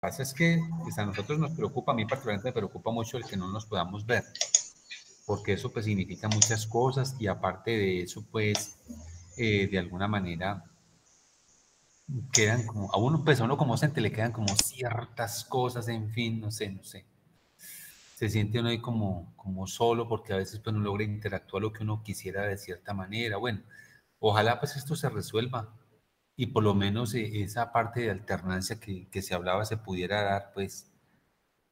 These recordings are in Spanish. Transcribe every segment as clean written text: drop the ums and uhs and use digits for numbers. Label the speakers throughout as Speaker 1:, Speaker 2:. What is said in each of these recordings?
Speaker 1: pasa es que pues, a nosotros nos preocupa, a mí particularmente me preocupa mucho el que no nos podamos ver, porque eso pues significa muchas cosas y aparte de eso pues de alguna manera quedan como, a uno como docente le quedan como ciertas cosas, en fin, no sé, no sé. Se siente uno ahí como solo porque a veces pues no logra interactuar lo que uno quisiera de cierta manera. Bueno, ojalá pues esto se resuelva y por lo menos esa parte de alternancia que se hablaba se pudiera dar, pues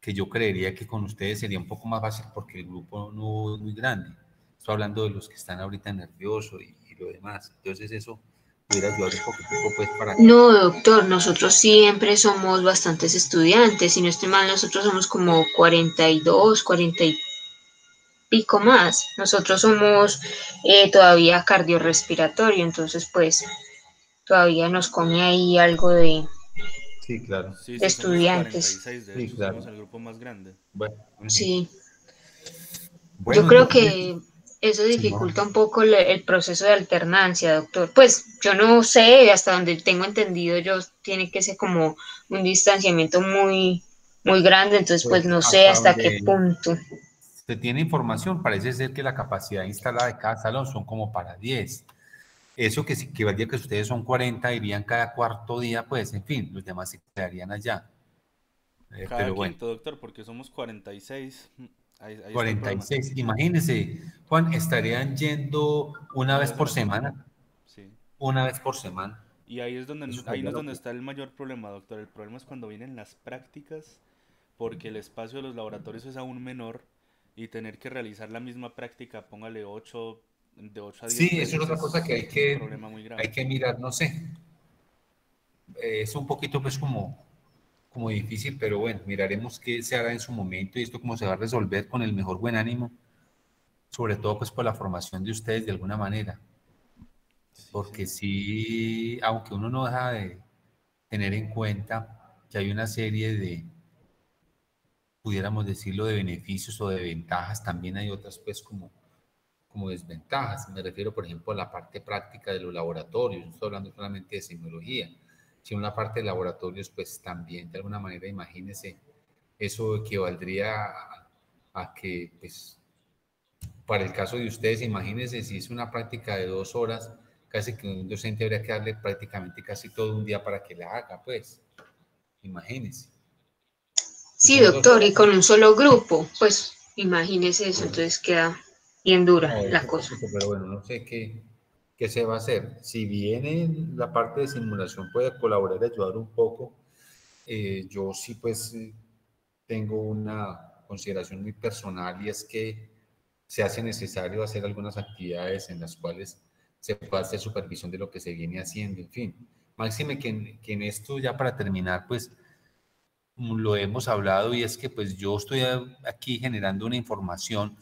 Speaker 1: que yo creería que con ustedes sería un poco más fácil porque el grupo no es muy grande. Estoy hablando de los que están ahorita nerviosos y lo demás. Entonces eso pudiera ayudar un poquitico pues para que...
Speaker 2: No, doctor, nosotros siempre somos bastantes estudiantes, si no estoy mal, nosotros somos como 42, 40 y pico más. Nosotros somos todavía cardiorrespiratorio, entonces pues todavía nos come ahí algo
Speaker 1: Sí, claro.
Speaker 3: Sí,
Speaker 2: de
Speaker 3: sí, somos cuarenta y
Speaker 2: estudiantes.
Speaker 3: seis de
Speaker 1: Sí,
Speaker 3: hecho, somos
Speaker 1: claro.
Speaker 3: el grupo más grande.
Speaker 1: Bueno,
Speaker 2: Sí, yo
Speaker 1: bueno,
Speaker 2: creo
Speaker 1: entonces,
Speaker 2: que eso
Speaker 1: sí, no.
Speaker 2: dificulta un poco el proceso de alternancia, doctor. Pues yo no sé, hasta donde tengo entendido, yo tiene que ser como un distanciamiento muy grande, entonces pues
Speaker 1: Pues
Speaker 2: no sé
Speaker 1: hasta
Speaker 2: hasta qué
Speaker 1: donde
Speaker 2: punto.
Speaker 1: se tiene información, parece ser que la capacidad instalada de cada salón son como para 10. Eso que, que valdría que ustedes son 40 irían cada cuarto día, pues, en fin, los demás se quedarían allá.
Speaker 3: Cada
Speaker 1: Pero bueno,
Speaker 3: quinto, doctor, porque somos 46. Ahí está el problema.
Speaker 1: 46. Imagínense, Juan, estarían yendo una
Speaker 3: Una
Speaker 1: vez
Speaker 3: vez a
Speaker 1: por
Speaker 3: la semana.
Speaker 1: semana,
Speaker 3: Sí.
Speaker 1: una vez por semana.
Speaker 3: Y ahí es donde,
Speaker 1: Eso
Speaker 3: ahí no
Speaker 1: sería
Speaker 3: es donde
Speaker 1: loco.
Speaker 3: está el mayor problema, doctor. El problema es cuando vienen las prácticas, porque el espacio de los laboratorios es aún menor y tener que realizar la misma práctica, póngale 8, de 8 a
Speaker 1: Sí,
Speaker 3: 10
Speaker 1: eso es
Speaker 3: veces,
Speaker 1: otra cosa que
Speaker 3: es un problema muy
Speaker 1: hay
Speaker 3: grave.
Speaker 1: que mirar, no sé. Es un poquito, pues, como difícil, pero bueno, miraremos qué se hará en su momento y esto cómo se va a resolver con el mejor buen ánimo, sobre todo, pues, por la formación de ustedes de alguna manera.
Speaker 3: Sí,
Speaker 1: Porque
Speaker 3: señor.
Speaker 1: sí, aunque uno no deja de tener en cuenta que hay una serie de, pudiéramos decirlo, de beneficios o de ventajas, también hay otras pues como desventajas. Me refiero, por ejemplo, a la parte práctica de los laboratorios, no estoy hablando solamente de semiología, sino la parte de laboratorios, pues también, de alguna manera, imagínense, eso equivaldría a que, pues, para el caso de ustedes, imagínense si es una práctica de 2 horas, casi que un docente habría que darle prácticamente casi todo un día para que la haga, pues, imagínense. Si
Speaker 2: Sí,
Speaker 1: son dos
Speaker 2: doctor,
Speaker 1: horas,
Speaker 2: y con un solo grupo, pues imagínese eso, entonces queda bien dura
Speaker 1: no,
Speaker 2: la
Speaker 1: eso
Speaker 2: cosa.
Speaker 1: poquito, pero bueno, no sé qué se va a hacer. Si bien en la parte de simulación puede colaborar y ayudar un poco, yo sí pues tengo una consideración muy personal y es que se hace necesario hacer algunas actividades en las cuales se pueda hacer supervisión de lo que se viene haciendo, en fin. Máxime que en esto ya para terminar, pues lo hemos hablado y es que pues yo estoy aquí generando una información,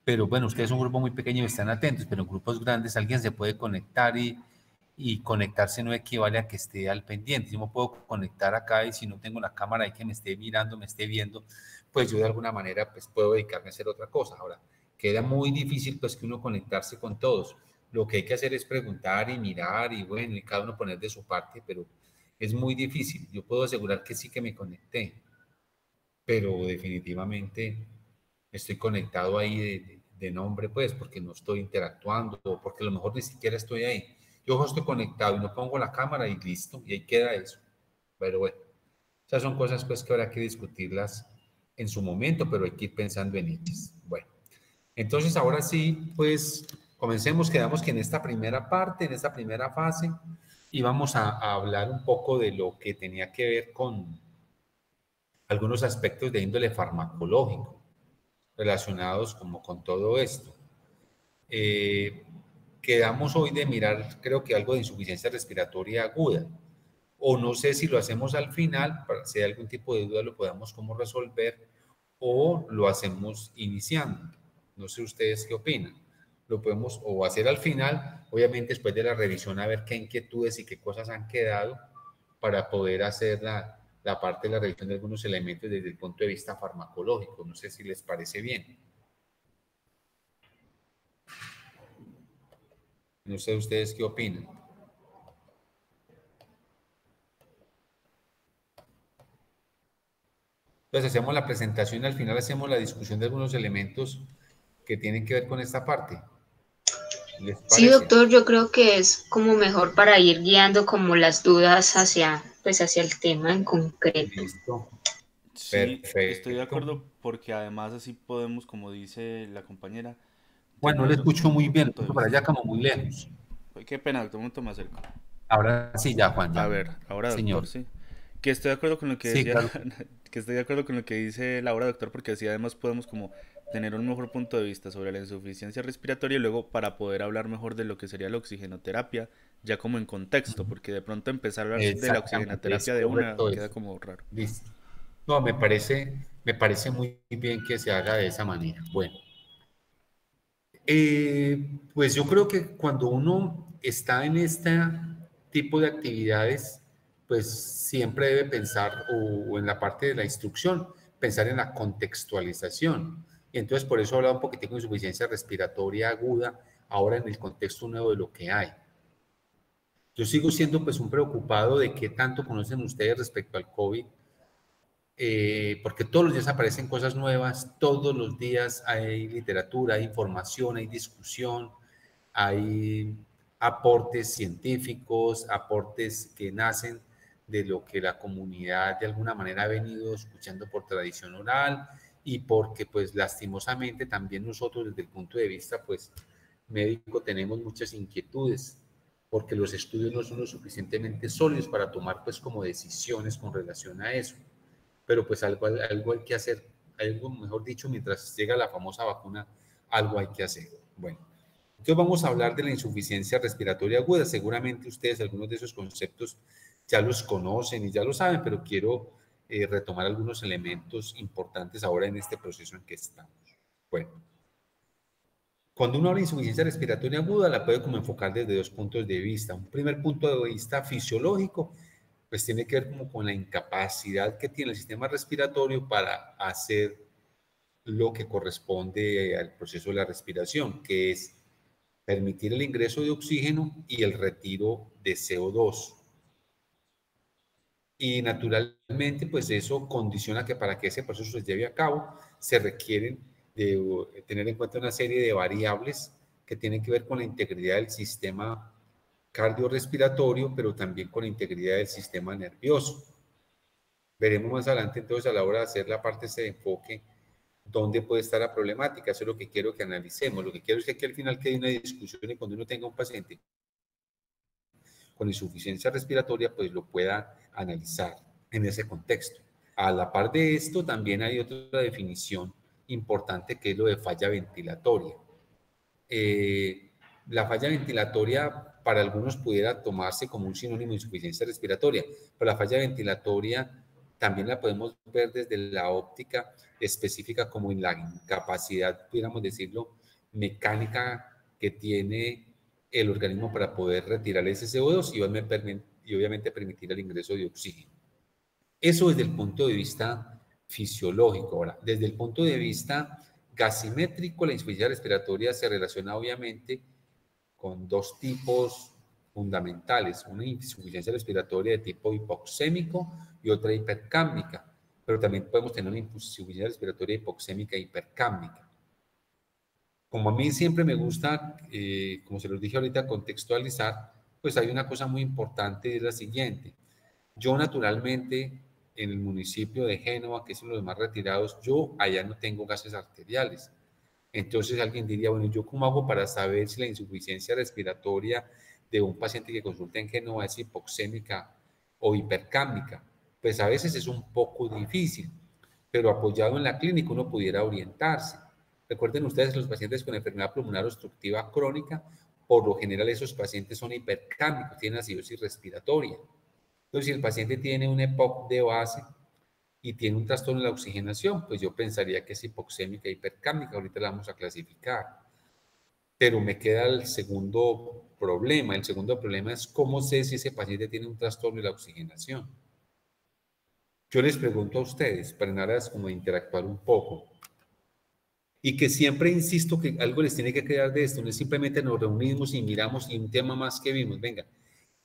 Speaker 1: pero bueno, ustedes son un grupo muy pequeño y están atentos, pero en grupos grandes alguien se puede conectar y conectarse no equivale a que esté al pendiente. Yo me puedo conectar acá y si no tengo la cámara ahí que me esté mirando, me esté viendo, pues yo de alguna manera pues puedo dedicarme a hacer otra cosa. Ahora, queda muy difícil pues que uno conectarse con todos. Lo que hay que hacer es preguntar y mirar y bueno, y cada uno poner de su parte, pero es muy difícil. Yo puedo asegurar que sí que me conecté, pero definitivamente estoy conectado ahí de nombre, pues, porque no estoy interactuando o porque a lo mejor ni siquiera estoy ahí. Yo estoy conectado y no pongo la cámara y listo, y ahí queda eso. Pero bueno, esas son cosas pues que habrá que discutirlas en su momento, pero hay que ir pensando en ellas. Bueno, entonces ahora sí, pues comencemos, quedamos que en esta primera parte, en esta primera fase, íbamos a hablar un poco de lo que tenía que ver con algunos aspectos de índole farmacológico relacionados como con todo esto. Eh, Quedamos hoy de mirar, creo que algo de insuficiencia respiratoria aguda, o no sé si lo hacemos al final, para si hay algún tipo de duda lo podamos como resolver, o lo hacemos iniciando. No sé ustedes qué opinan. Lo podemos o hacer al final, obviamente después de la revisión, a ver qué inquietudes y qué cosas han quedado para poder hacer la parte de la revisión de algunos elementos desde el punto de vista farmacológico. No sé si les parece bien. No sé ustedes qué opinan. Entonces hacemos la presentación y al final hacemos la discusión de algunos elementos que tienen que ver con esta parte. ¿Les
Speaker 2: Sí,
Speaker 1: parece?
Speaker 2: doctor, yo creo que es como mejor para ir guiando como las dudas hacia, pues hacia el tema en concreto.
Speaker 1: Listo.
Speaker 3: Sí, estoy de
Speaker 1: Perfecto.
Speaker 3: acuerdo porque además así podemos, como dice la compañera,
Speaker 1: Bueno, no le
Speaker 3: tener
Speaker 1: escucho
Speaker 3: un
Speaker 1: muy
Speaker 3: mejor
Speaker 1: bien,
Speaker 3: punto de
Speaker 1: para
Speaker 3: vista.
Speaker 1: allá como muy lejos.
Speaker 3: Ay, qué pena, doctor, un momento más cerca.
Speaker 1: Ahora sí, ya, Juan,
Speaker 3: A
Speaker 1: ya.
Speaker 3: ver, ahora doctor,
Speaker 1: Señor.
Speaker 3: sí. Que estoy de acuerdo con lo que
Speaker 1: Sí,
Speaker 3: decía,
Speaker 1: claro.
Speaker 3: que estoy de acuerdo con lo que dice Laura, doctor, porque así además podemos como tener un mejor punto de vista sobre la insuficiencia respiratoria y luego para poder hablar mejor de lo que sería la oxigenoterapia, ya como en contexto, porque de pronto empezar a hablar de la
Speaker 1: Exactamente, es
Speaker 3: oxigenoterapia de una
Speaker 1: correcto
Speaker 3: queda
Speaker 1: eso.
Speaker 3: como raro.
Speaker 1: Listo. No, me parece muy bien que se haga de esa manera. Bueno, pues yo creo que cuando uno está en este tipo de actividades, pues siempre debe pensar, o en la parte de la instrucción, pensar en la contextualización. Y entonces por eso he hablado un poquitico de insuficiencia respiratoria aguda, ahora en el contexto nuevo de lo que hay. Yo sigo siendo pues un preocupado de qué tanto conocen ustedes respecto al COVID, porque todos los días aparecen cosas nuevas, todos los días hay literatura, hay información, hay discusión, hay aportes científicos, aportes que nacen de lo que la comunidad de alguna manera ha venido escuchando por tradición oral y porque pues lastimosamente también nosotros desde el punto de vista pues médico tenemos muchas inquietudes porque los estudios no son lo suficientemente sólidos para tomar pues como decisiones con relación a eso, pero pues algo hay que hacer, algo mejor dicho, mientras llega la famosa vacuna, algo hay que hacer. Bueno, entonces vamos a hablar de la insuficiencia respiratoria aguda. Seguramente ustedes algunos de esos conceptos ya los conocen y ya lo saben, pero quiero retomar algunos elementos importantes ahora en este proceso en que estamos. Bueno, cuando uno habla de insuficiencia respiratoria aguda, la puede como enfocar desde dos puntos de vista. Un primer punto de vista fisiológico, pues tiene que ver como con la incapacidad que tiene el sistema respiratorio para hacer lo que corresponde al proceso de la respiración, que es permitir el ingreso de oxígeno y el retiro de CO2. Y naturalmente, pues eso condiciona que para que ese proceso se lleve a cabo, se requieren de tener en cuenta una serie de variables que tienen que ver con la integridad del sistema cardiorrespiratorio, pero también con la integridad del sistema nervioso. Veremos más adelante entonces a la hora de hacer la parte de enfoque dónde puede estar la problemática. Eso es lo que quiero que analicemos. Lo que quiero es que aquí al final quede una discusión y cuando uno tenga un paciente con insuficiencia respiratoria, pues lo pueda analizar en ese contexto. A la par de esto, también hay otra definición importante que es lo de falla ventilatoria. Eh, la falla ventilatoria para algunos pudiera tomarse como un sinónimo de insuficiencia respiratoria, pero la falla ventilatoria también la podemos ver desde la óptica específica como en la incapacidad, pudiéramos decirlo, mecánica que tiene el organismo para poder retirar ese CO2 y obviamente permitir el ingreso de oxígeno. Eso desde el punto de vista fisiológico. Ahora, desde el punto de vista gasimétrico, la insuficiencia respiratoria se relaciona obviamente con dos tipos fundamentales, una insuficiencia respiratoria de tipo hipoxémico y otra hipercámbica, pero también podemos tener una insuficiencia respiratoria hipoxémica e hipercámbica. Como a mí siempre me gusta, como se los dije ahorita, contextualizar, pues hay una cosa muy importante, es la siguiente. Yo naturalmente, en el municipio de Génova, que es uno de los más retirados, yo allá no tengo gases arteriales. Entonces alguien diría, bueno, ¿yo cómo hago para saber si la insuficiencia respiratoria de un paciente que consulta en Génova es hipoxémica o hipercámica? Pues a veces es un poco difícil, pero apoyado en la clínica uno pudiera orientarse. Recuerden ustedes, los pacientes con enfermedad pulmonar obstructiva crónica, por lo general esos pacientes son hipercámicos, tienen acidosis respiratoria. Entonces, si el paciente tiene un EPOC de base y tiene un trastorno de la oxigenación, pues yo pensaría que es hipoxémica e hipercámica, ahorita la vamos a clasificar. Pero me queda el segundo problema. El segundo problema es cómo sé si ese paciente tiene un trastorno de la oxigenación. Yo les pregunto a ustedes, para nada es como interactuar un poco, y que siempre insisto que algo les tiene que quedar de esto, no es simplemente nos reunimos y miramos y un tema más que vimos, venga,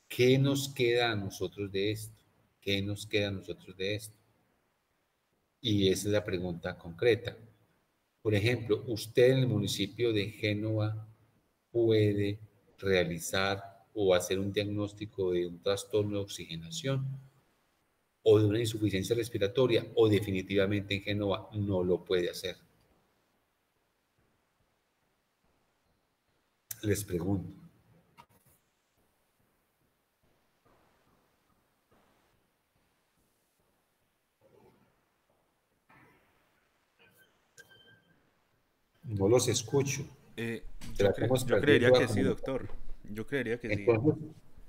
Speaker 1: ¿qué nos queda a nosotros de esto? ¿Qué nos queda a nosotros de esto? Y esa es la pregunta concreta. Por ejemplo, usted en el municipio de Génova puede realizar o hacer un diagnóstico de un trastorno de oxigenación o de una insuficiencia respiratoria, o definitivamente en Génova no lo puede hacer. Les pregunto. No los escucho. ¿Será que hemos
Speaker 3: Yo
Speaker 1: perdido
Speaker 3: creería
Speaker 1: toda
Speaker 3: que sí,
Speaker 1: comunicación?
Speaker 3: doctor. Yo creería que sí.
Speaker 1: Entonces,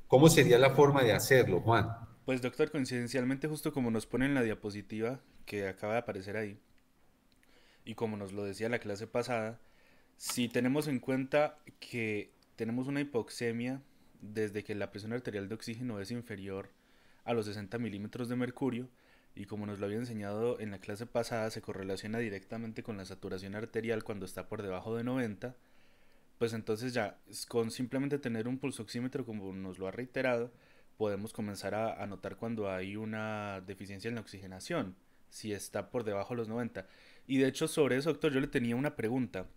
Speaker 1: ¿cómo sería la forma de hacerlo, Juan?
Speaker 3: Pues doctor, coincidencialmente justo como nos pone en la diapositiva que acaba de aparecer ahí, y como nos lo decía la clase pasada, si tenemos en cuenta que tenemos una hipoxemia desde que la presión arterial de oxígeno es inferior a los 60 milímetros de mercurio, y como nos lo había enseñado en la clase pasada, se correlaciona directamente con la saturación arterial cuando está por debajo de 90, pues entonces ya con simplemente tener un pulsoxímetro como nos lo ha reiterado, podemos comenzar a notar cuando hay una deficiencia en la oxigenación, si está por debajo de los 90. Y de hecho sobre eso, doctor, yo le tenía una pregunta,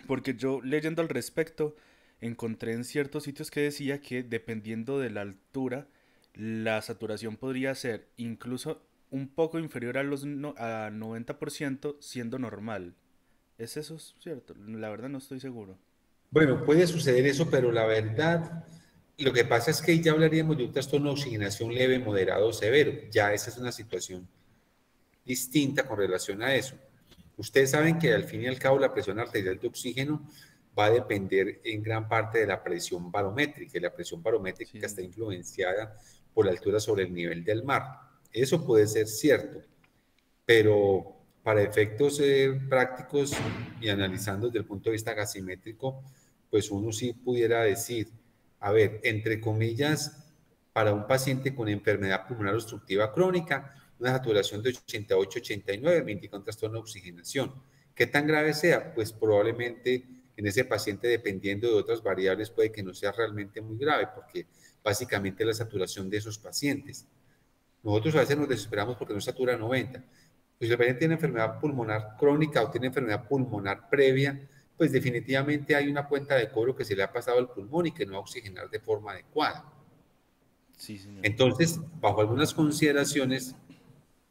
Speaker 3: porque yo leyendo al respecto encontré en ciertos sitios que decía que dependiendo de la altura, la saturación podría ser incluso un poco inferior a los a 90% siendo normal. ¿Es eso cierto? La verdad no estoy seguro.
Speaker 1: Bueno, puede suceder eso, pero la verdad, lo que pasa es que ya hablaríamos de un trastorno de oxigenación leve, moderado o severo. Ya esa es una situación distinta con relación a eso. Ustedes saben que al fin y al cabo la presión arterial de oxígeno va a depender en gran parte de la presión barométrica, y la presión
Speaker 3: Sí,
Speaker 1: barométrica está
Speaker 3: señor.
Speaker 1: influenciada por la altura sobre el nivel del mar. Eso puede ser cierto, pero para efectos prácticos y analizando desde el punto de vista gasimétrico, pues uno sí pudiera decir, a ver, entre comillas, para un paciente con enfermedad pulmonar obstructiva crónica, una saturación de 88-89 me indica un trastorno de oxigenación. ¿Qué tan grave sea? Pues probablemente en ese paciente, dependiendo de otras variables, puede que no sea realmente muy grave, porque básicamente la saturación de esos pacientes. Nosotros a veces nos desesperamos porque no satura 90. Pues si el paciente tiene enfermedad pulmonar crónica o tiene enfermedad pulmonar previa, pues definitivamente hay una cuenta de cobro que se le ha pasado al pulmón y que no va a oxigenar de forma adecuada.
Speaker 3: Sí, señor.
Speaker 1: Entonces, bajo algunas consideraciones,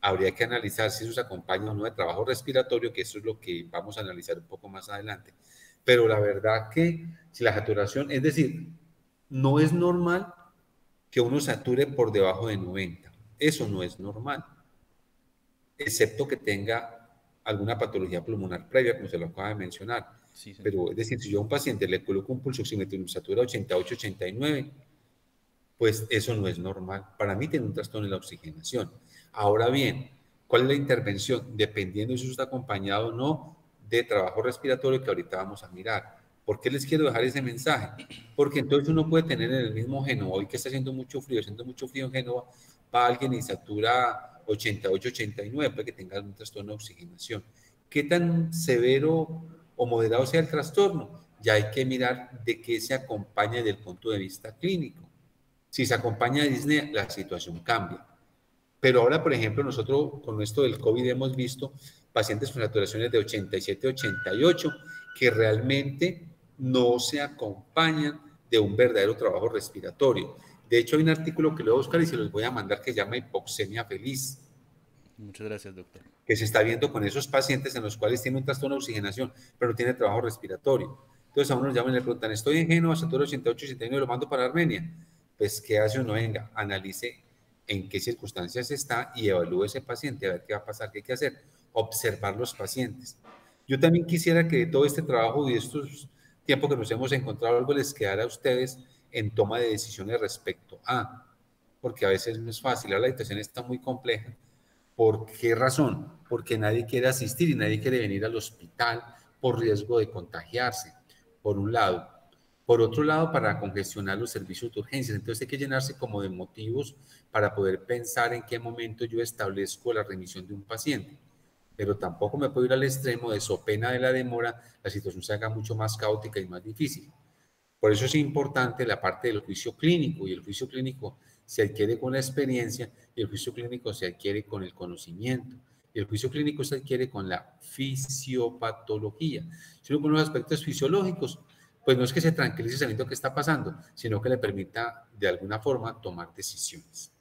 Speaker 1: habría que analizar si eso se acompaña o no de trabajo respiratorio, que eso es lo que vamos a analizar un poco más adelante. Pero la verdad que si la saturación, es decir, no es normal que uno sature por debajo de 90. Eso no es normal, excepto que tenga alguna patología pulmonar previa, como se lo acaba de mencionar.
Speaker 3: Sí, señor.
Speaker 1: Pero es decir, si yo a un paciente le coloco un pulso oxímetro y me satura 88, 89, pues eso no es normal. Para mí tiene un trastorno en la oxigenación. Ahora bien, ¿cuál es la intervención? Dependiendo de si está acompañado o no de trabajo respiratorio, que ahorita vamos a mirar. ¿Por qué les quiero dejar ese mensaje? Porque entonces uno puede tener en el mismo Génova, hoy que está haciendo mucho frío en Génova, va alguien y satura 88, 89, puede que tenga un trastorno de oxigenación. ¿Qué tan severo o moderado sea el trastorno? Ya hay que mirar de qué se acompaña desde el punto de vista clínico. Si se acompaña a Disney, la situación cambia. Pero ahora, por ejemplo, nosotros con esto del COVID hemos visto pacientes con saturaciones de 87, 88 que realmente no se acompañan de un verdadero trabajo respiratorio. De hecho, hay un artículo que lo voy a buscar y se los voy a mandar que se llama hipoxemia feliz,
Speaker 3: Muchas gracias, doctor.
Speaker 1: que se está viendo con esos pacientes en los cuales tiene un trastorno de oxigenación, pero no tiene trabajo respiratorio. Entonces a uno nos llaman y le preguntan, estoy en Génova, satura 88, 89, lo mando para Armenia. Pues, ¿qué hace uno? Venga, analice en qué circunstancias está y evalúe ese paciente, a ver qué va a pasar, qué hay que hacer. Observar los pacientes. Yo también quisiera que de todo este trabajo y estos tiempos que nos hemos encontrado, algo les quedara a ustedes en toma de decisiones respecto a, porque a veces no es fácil, la situación está muy compleja. ¿Por qué razón? Porque nadie quiere asistir y nadie quiere venir al hospital por riesgo de contagiarse, por un lado. Por otro lado, para congestionar los servicios de urgencias. Entonces hay que llenarse como de motivos para poder pensar en qué momento yo establezco la remisión de un paciente. Pero tampoco me puedo ir al extremo de so pena de la demora, la situación se haga mucho más caótica y más difícil. Por eso es importante la parte del juicio clínico, y el juicio clínico se adquiere con la experiencia y el juicio clínico se adquiere con el conocimiento. Y el juicio clínico se adquiere con la fisiopatología. Si uno con los aspectos fisiológicos, pues no es que se tranquilice sabiendo qué está pasando, sino que le permita de alguna forma tomar decisiones.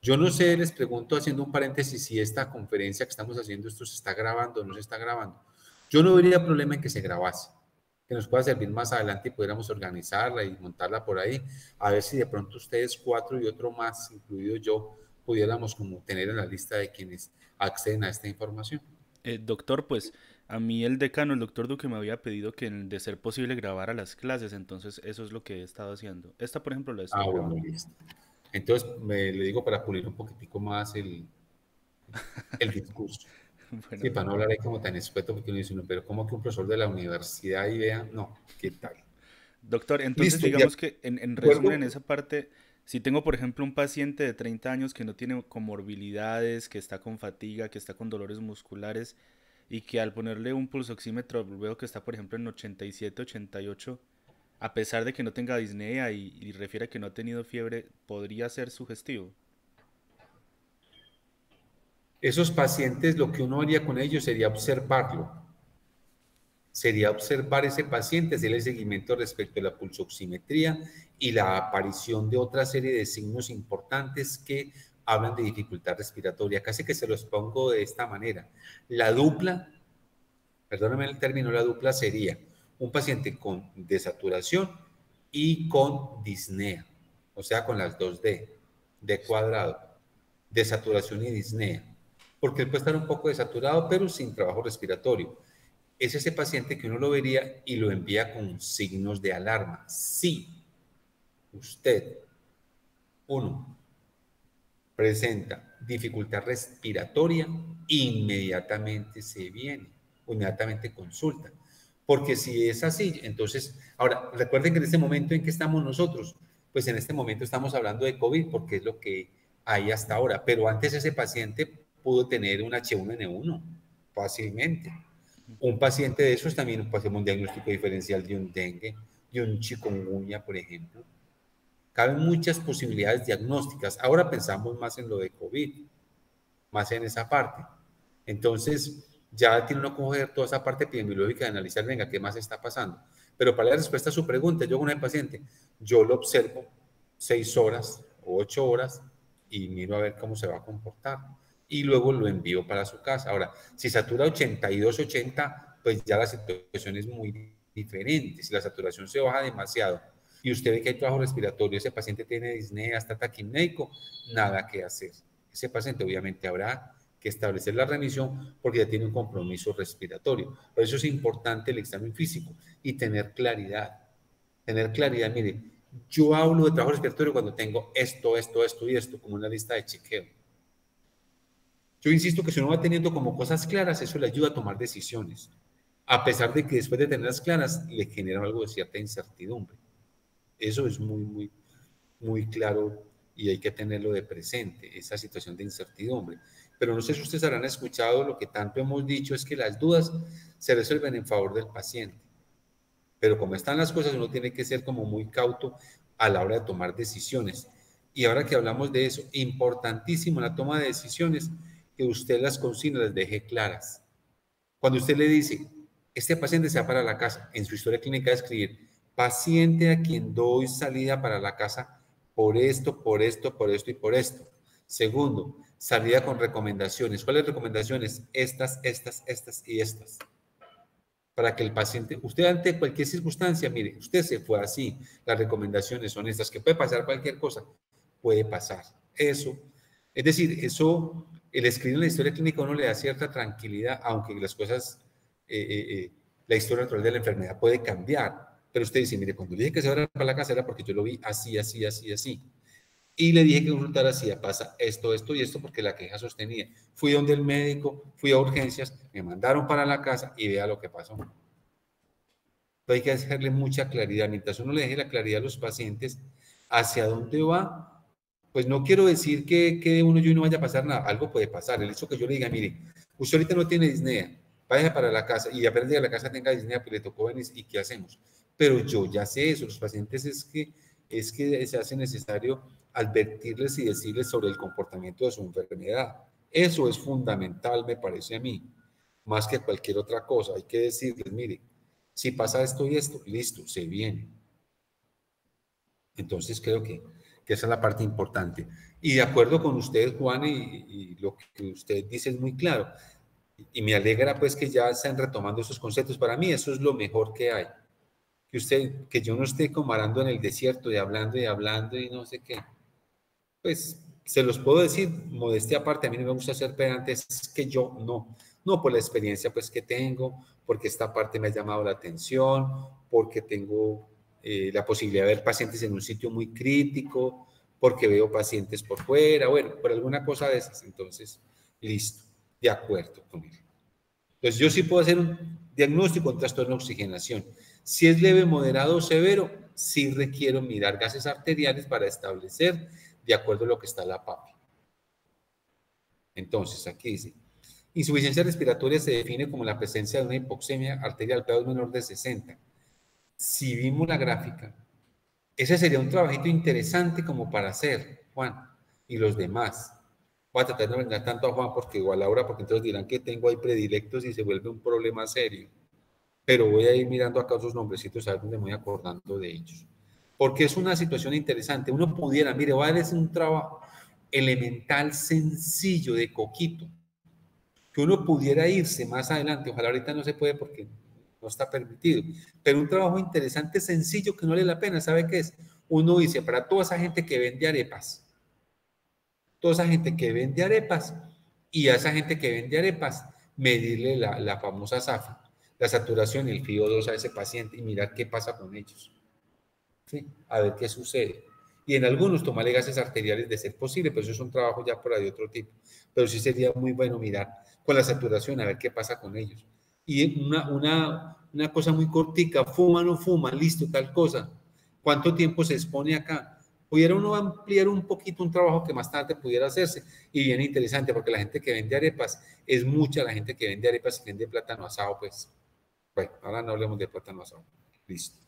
Speaker 1: Yo no sé, les pregunto haciendo un paréntesis, si esta conferencia que estamos haciendo, esto se está grabando o no se está grabando. Yo no vería problema en que se grabase, que nos pueda servir más adelante y pudiéramos organizarla y montarla por ahí, a ver si de pronto ustedes 4 y otro más, incluido yo, pudiéramos como tener en la lista de quienes acceden a esta información.
Speaker 3: Doctor, pues a mí el decano, el doctor Duque, me había pedido que de ser posible grabara las clases, entonces eso es lo que he estado haciendo. Esta, por ejemplo, la estoy
Speaker 1: Bueno,
Speaker 3: grabando.
Speaker 1: listo. Entonces, le digo para pulir un poquitico más el discurso.
Speaker 3: Bueno,
Speaker 1: Sí, para no
Speaker 3: doctor.
Speaker 1: hablar ahí como tan escueto, porque uno dice, "No, pero ¿cómo que un profesor de la universidad y vea? No, ¿qué tal?"
Speaker 3: Doctor, entonces
Speaker 1: Listo, de
Speaker 3: digamos que en resumen en
Speaker 1: acuerdo.
Speaker 3: esa parte, si tengo por ejemplo un paciente de 30 años que no tiene comorbilidades, que está con fatiga, que está con dolores musculares y que al ponerle un pulsoxímetro veo que está por ejemplo en 87, 88, a pesar de que no tenga disnea y refiere que no ha tenido fiebre, ¿podría ser sugestivo?
Speaker 1: Esos pacientes, lo que uno haría con ellos sería observarlo. Sería observar ese paciente, hacerle seguimiento respecto a la pulsoximetría y la aparición de otra serie de signos importantes que hablan de dificultad respiratoria. Casi que se los pongo de esta manera. La dupla, perdóname el término, la dupla sería un paciente con desaturación y con disnea, o sea, con las dos D cuadrado, desaturación y disnea, porque él puede estar un poco desaturado, pero sin trabajo respiratorio. Es ese paciente que uno lo vería y lo envía con signos de alarma. Si usted, uno, presenta dificultad respiratoria, inmediatamente se viene, inmediatamente consulta. Porque si es así, entonces, ahora, recuerden que en este momento en que estamos nosotros, pues en este momento estamos hablando de COVID porque es lo que hay hasta ahora, pero antes ese paciente pudo tener un H1N1 fácilmente. Un paciente de esos también puede hacer un diagnóstico diferencial de un dengue, de un chikungunya, por ejemplo. Caben muchas posibilidades diagnósticas. Ahora pensamos más en lo de COVID, más en esa parte. Entonces, ya tiene uno que coger toda esa parte epidemiológica de analizar, venga, ¿qué más está pasando? Pero para la respuesta a su pregunta, yo con el paciente, yo lo observo 6 horas o 8 horas y miro a ver cómo se va a comportar. Y luego lo envío para su casa. Ahora, si satura 82, 80, pues ya la situación es muy diferente. Si la saturación se baja demasiado y usted ve que hay trabajo respiratorio, ese paciente tiene disnea, está taquipneico, nada que hacer. Ese paciente obviamente habrá que establecer la remisión porque ya tiene un compromiso respiratorio. Por eso es importante el examen físico y tener claridad. Tener claridad, mire, yo hablo de trabajo respiratorio cuando tengo esto, esto, esto y esto, como una lista de chequeo. Yo insisto que si uno va teniendo como cosas claras, eso le ayuda a tomar decisiones, a pesar de que después de tenerlas claras le genera algo de cierta incertidumbre. Eso es muy, muy, muy claro y hay que tenerlo de presente, esa situación de incertidumbre. Pero no sé si ustedes habrán escuchado lo que tanto hemos dicho, es que las dudas se resuelven en favor del paciente. Pero como están las cosas, uno tiene que ser como muy cauto a la hora de tomar decisiones. Y ahora que hablamos de eso, importantísimo en la toma de decisiones, que usted las consignas las deje claras. Cuando usted le dice, este paciente se va para la casa, en su historia clínica de escribir, paciente a quien doy salida para la casa por esto, por esto, por esto y por esto. Segundo, salida con recomendaciones. ¿Cuáles recomendaciones? Estas, estas, estas y estas. Para que el paciente, usted ante cualquier circunstancia, mire, usted se fue así, las recomendaciones son estas, que puede pasar cualquier cosa, puede pasar. Eso, es decir, eso, el escribir en la historia clínica a uno le da cierta tranquilidad, aunque las cosas, la historia natural de la enfermedad puede cambiar, pero usted dice, mire, cuando le dije que se fuera para la casa era porque yo lo vi así, así, así, así. Y le dije que consultara si pasa esto, esto y esto, porque la queja sostenía. Fui donde el médico, fui a urgencias, me mandaron para la casa y vea lo que pasó. Hay que hacerle mucha claridad. Mientras uno le deje la claridad a los pacientes hacia dónde va, pues no quiero decir que de uno y no vaya a pasar nada. Algo puede pasar. El hecho que yo le diga, mire, usted ahorita no tiene disnea, vaya para la casa y apenas de la casa tenga disnea, pues le tocó venir y ¿qué hacemos? Pero yo ya sé eso. Los pacientes es que se hace necesario advertirles y decirles sobre el comportamiento de su enfermedad. Eso es fundamental, me parece a mí, más que cualquier otra cosa. Hay que decirles, mire, si pasa esto y esto, listo, se viene. Entonces creo que esa es la parte importante. Y de acuerdo con usted, Juan, y lo que usted dice es muy claro. Y me alegra pues que ya estén retomando esos conceptos. Para mí eso es lo mejor que hay. Que yo no esté como arando en el desierto y hablando y no sé qué. Pues se los puedo decir, modestia aparte, a mí no me gusta ser pedante, es que yo no por la experiencia pues que tengo, porque esta parte me ha llamado la atención, porque tengo la posibilidad de ver pacientes en un sitio muy crítico, porque veo pacientes por fuera, bueno, por alguna cosa de esas, entonces, listo, de acuerdo con él. Entonces yo sí puedo hacer un diagnóstico de trastorno de oxigenación. Si es leve, moderado o severo, sí requiero mirar gases arteriales para establecer de acuerdo a lo que está la PAPI. Entonces, aquí dice, insuficiencia respiratoria se define como la presencia de una hipoxemia arterial PaO menor de 60. Si vimos la gráfica, ese sería un trabajito interesante como para hacer, Juan, y los demás. Voy a tratar de no vengar tanto a Juan porque igual a Laura, porque entonces dirán que tengo ahí predilectos y se vuelve un problema serio. Pero voy a ir mirando acá otros nombrecitos a ver dónde me voy acordando de ellos. Porque es una situación interesante. Uno pudiera, mire, voy a darles un trabajo elemental, sencillo, de coquito, que uno pudiera irse más adelante. Ojalá ahorita no se puede porque no está permitido. Pero un trabajo interesante, sencillo, que no vale la pena. ¿Sabe qué es? Uno dice, para toda esa gente que vende arepas, toda esa gente que vende arepas, y a esa gente que vende arepas, medirle la famosa SAFI, la saturación y el FIO2 a ese paciente y mirar qué pasa con ellos. ¿Sí? A ver qué sucede. Y en algunos tomarle gases arteriales de ser posible, pero eso es un trabajo ya por ahí de otro tipo. Pero sí sería muy bueno mirar con la saturación a ver qué pasa con ellos. Y una cosa muy cortica, fuma o no fuma, listo, tal cosa. ¿Cuánto tiempo se expone acá? Pudiera uno ampliar un poquito un trabajo que más tarde pudiera hacerse. Y bien interesante, porque la gente que vende arepas, es mucha la gente que vende arepas y vende plátano asado, pues. Bueno, ahora no hablemos de plátano asado. Listo.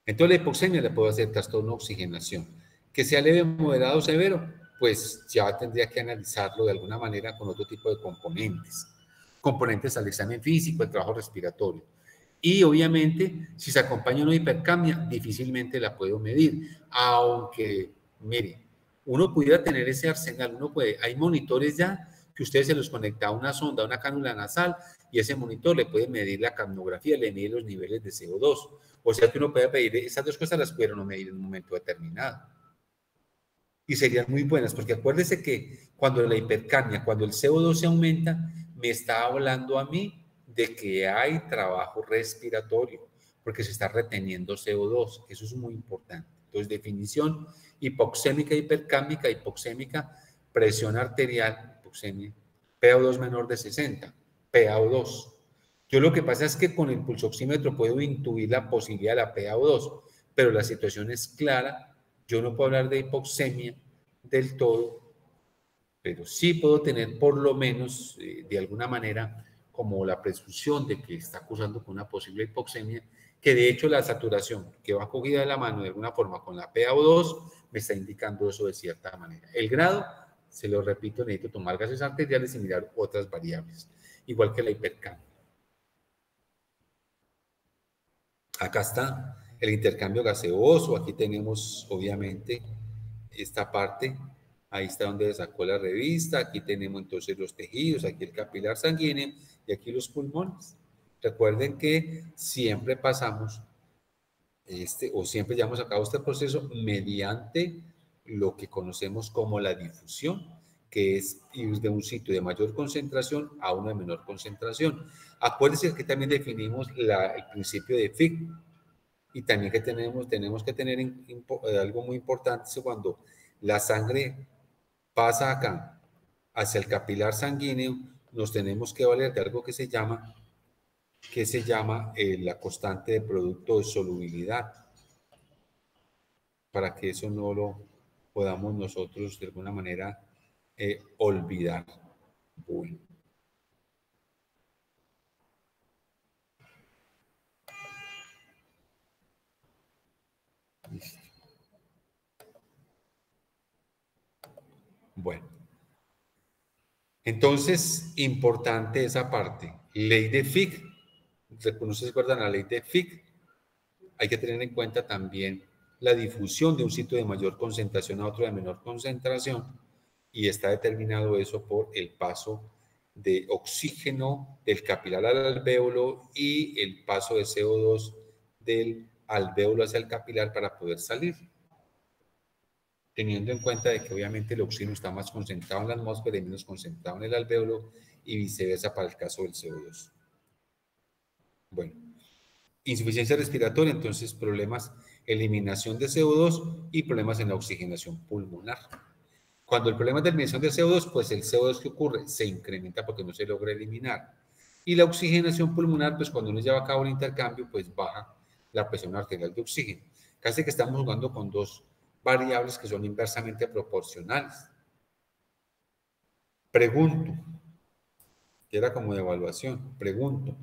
Speaker 1: Entonces la hipoxemia le puede hacer trastorno de oxigenación. Que sea leve, moderado o severo, pues ya tendría que analizarlo de alguna manera con otro tipo de componentes. Componentes al examen físico, el trabajo respiratorio. Y obviamente, si se acompaña una hipercamia, difícilmente la puedo medir. Aunque, mire, uno pudiera tener ese arsenal, hay monitores ya que ustedes se los conecta a una sonda, a una cánula nasal, y ese monitor le puede medir la capnografía, le mide los niveles de CO2. O sea que uno puede pedir, esas dos cosas las pudieron medir en un momento determinado. Y serían muy buenas, porque acuérdese que cuando la hipercapnia, cuando el CO2 se aumenta, me está hablando a mí de que hay trabajo respiratorio, porque se está reteniendo CO2, que eso es muy importante. Entonces, definición hipoxémica, hipercámica, hipoxémica, presión arterial, hipoxemia, PaO2 menor de 60, PaO2. Yo lo que pasa es que con el pulsoxímetro puedo intuir la posibilidad de la PaO2, pero la situación es clara. Yo no puedo hablar de hipoxemia del todo, pero sí puedo tener por lo menos, de alguna manera, como la presunción de que está acusando con una posible hipoxemia, que de hecho la saturación que va cogida de la mano de alguna forma con la PaO2 me está indicando eso de cierta manera. El grado, se lo repito, necesito tomar gases arteriales y mirar otras variables, igual que la hipercapnia. Acá está el intercambio gaseoso, aquí tenemos obviamente esta parte, ahí está donde sacó la revista, aquí tenemos entonces los tejidos, aquí el capilar sanguíneo y aquí los pulmones. Recuerden que siempre pasamos o siempre llevamos a cabo este proceso mediante lo que conocemos como la difusión, que es ir de un sitio de mayor concentración a uno de menor concentración. Acuérdense que también definimos el principio de Fick, y también que tenemos que tener algo muy importante, es cuando la sangre pasa acá hacia el capilar sanguíneo, nos tenemos que valer de algo que se llama la constante de producto de solubilidad, para que eso no lo podamos nosotros de alguna manera olvidar. Bueno. Listo. Bueno. Entonces, importante esa parte. Ley de Fick, no se acuerdan la ley de Fick, hay que tener en cuenta también la difusión de un sitio de mayor concentración a otro de menor concentración, y está determinado eso por el paso de oxígeno del capilar al alvéolo y el paso de CO2 del alvéolo hacia el capilar para poder salir. Teniendo en cuenta de que obviamente el oxígeno está más concentrado en la atmósfera y menos concentrado en el alvéolo, y viceversa para el caso del CO2. Bueno, insuficiencia respiratoria, entonces problemas, eliminación de CO2 y problemas en la oxigenación pulmonar. Cuando el problema es de eliminación de CO2, pues el CO2 que ocurre se incrementa porque no se logra eliminar. Y la oxigenación pulmonar, pues cuando uno lleva a cabo el intercambio, pues baja la presión arterial de oxígeno. Casi que estamos jugando con dos variables que son inversamente proporcionales. Pregunto, que era como de evaluación, pregunto,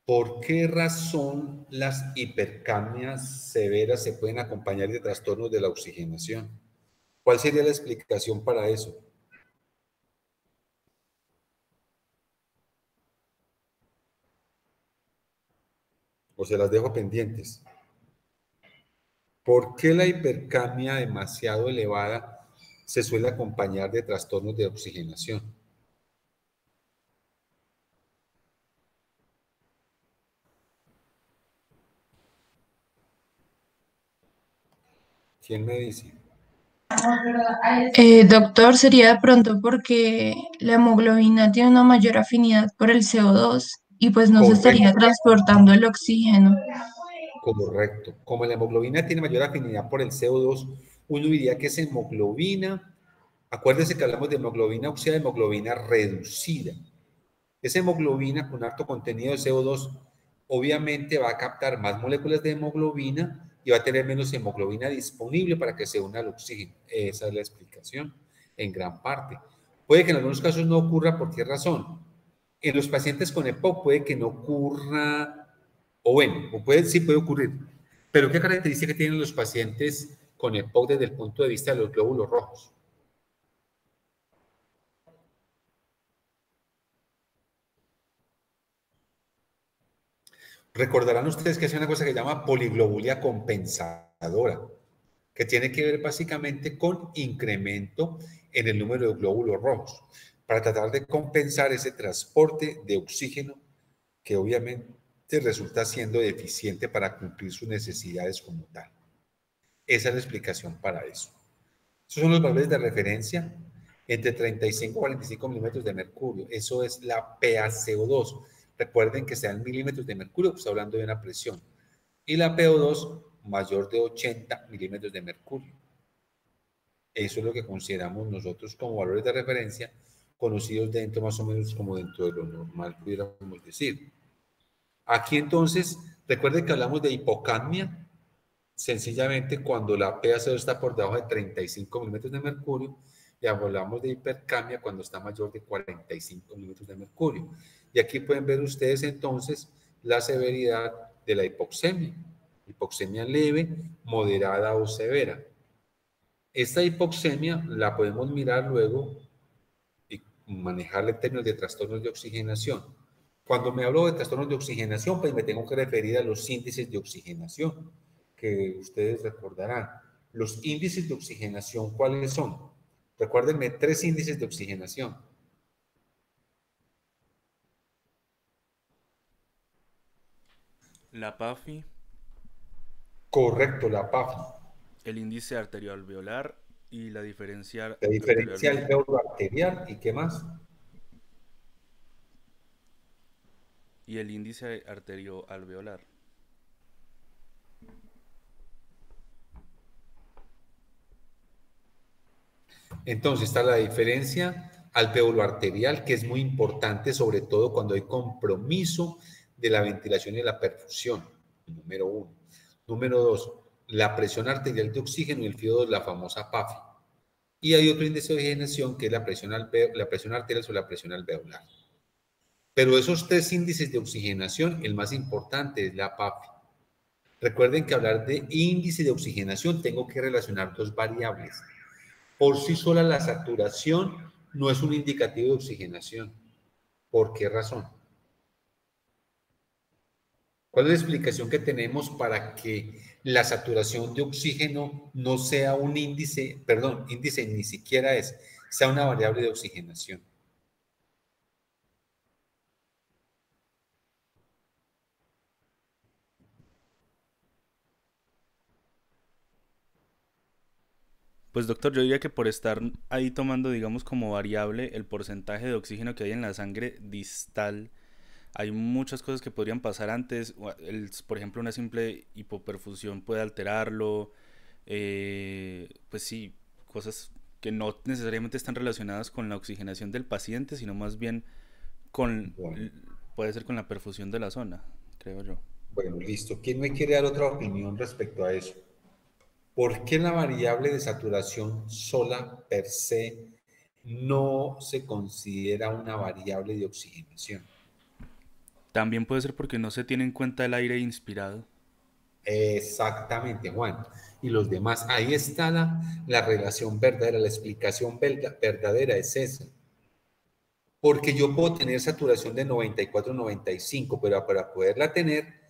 Speaker 1: ¿por qué razón las hipercamias severas se pueden acompañar de trastornos de la oxigenación? ¿Cuál sería la explicación para eso? O se las dejo pendientes. ¿Por qué la hipercamia demasiado elevada se suele acompañar de trastornos de oxigenación? ¿Quién me dice?
Speaker 4: Doctor, sería de pronto porque la hemoglobina tiene una mayor afinidad por el CO2 y pues no se estaría
Speaker 1: Correcto,
Speaker 4: transportando el oxígeno.
Speaker 1: correcto. Como la hemoglobina tiene mayor afinidad por el CO2, uno diría que esa hemoglobina, acuérdense que hablamos de hemoglobina oxidada, hemoglobina reducida. Esa hemoglobina con alto contenido de CO2 obviamente va a captar más moléculas de hemoglobina y va a tener menos hemoglobina disponible para que se una al oxígeno. Esa es la explicación en gran parte. Puede que en algunos casos no ocurra. ¿Por qué razón? En los pacientes con EPOC puede que no ocurra, o bueno, sí puede ocurrir. Pero ¿qué característica tienen los pacientes con EPOC desde el punto de vista de los glóbulos rojos? Recordarán ustedes que es una cosa que se llama poliglobulia compensadora, que tiene que ver básicamente con incremento en el número de glóbulos rojos, para tratar de compensar ese transporte de oxígeno que obviamente resulta siendo deficiente para cumplir sus necesidades como tal. Esa es la explicación para eso. Esos son los valores de referencia entre 35 y 45 milímetros de mercurio. Eso es la PaCO2. Recuerden que sean milímetros de mercurio, pues hablando de una presión. Y la PO2 mayor de 80 milímetros de mercurio. Eso es lo que consideramos nosotros como valores de referencia, conocidos dentro más o menos como dentro de lo normal, pudiéramos decir. Aquí entonces, recuerden que hablamos de hipocamia, sencillamente cuando la PaCO2 está por debajo de 35 milímetros de mercurio, y hablamos de hipercamia cuando está mayor de 45 milímetros de mercurio. Y aquí pueden ver ustedes entonces la severidad de la hipoxemia. Hipoxemia leve, moderada o severa. Esta hipoxemia la podemos mirar luego y manejarla en términos de trastornos de oxigenación. Cuando me hablo de trastornos de oxigenación, pues me tengo que referir a los índices de oxigenación, que ustedes recordarán. Los índices de oxigenación, ¿cuáles son? Recuérdenme 3 índices de oxigenación.
Speaker 3: La PAFI,
Speaker 1: Correcto, la PAFI.
Speaker 3: el índice arterioalveolar y la diferencia
Speaker 1: La diferencia alvéolo arterial, ¿y qué más?
Speaker 3: y el índice arterioalveolar.
Speaker 1: Entonces está la diferencia alvéolo arterial, que es muy importante, sobre todo cuando hay compromiso de la ventilación y la perfusión, número 1. Número 2, la presión arterial de oxígeno y el FIO2, la famosa PAFI. Y hay otro índice de oxigenación que es la presión arterial sobre la presión alveolar. Pero esos 3 índices de oxigenación, el más importante es la PAFI. Recuerden que hablar de índice de oxigenación tengo que relacionar 2 variables. Por sí sola la saturación no es un indicativo de oxigenación. ¿Por qué razón? ¿Cuál es la explicación que tenemos para que la saturación de oxígeno no sea un índice, perdón, índice ni siquiera es, sea una variable de oxigenación?
Speaker 3: Pues doctor, yo diría que por estar ahí tomando, digamos, como variable el porcentaje de oxígeno que hay en la sangre distal, hay muchas cosas que podrían pasar antes. Por ejemplo, una simple hipoperfusión puede alterarlo. Pues sí, cosas que no necesariamente están relacionadas con la oxigenación del paciente, sino más bien con,
Speaker 1: Bueno,
Speaker 3: puede ser con la perfusión de la zona, creo yo.
Speaker 1: bueno, listo. ¿Quién me quiere dar otra opinión respecto a eso? ¿Por qué la variable de saturación sola per se no se considera una variable de oxigenación?
Speaker 3: También puede ser porque no se tiene en cuenta el aire inspirado.
Speaker 1: Exactamente, Juan. Y los demás, ahí está la relación verdadera, la explicación verdadera es esa. Porque yo puedo tener saturación de 94, 95, pero para poderla tener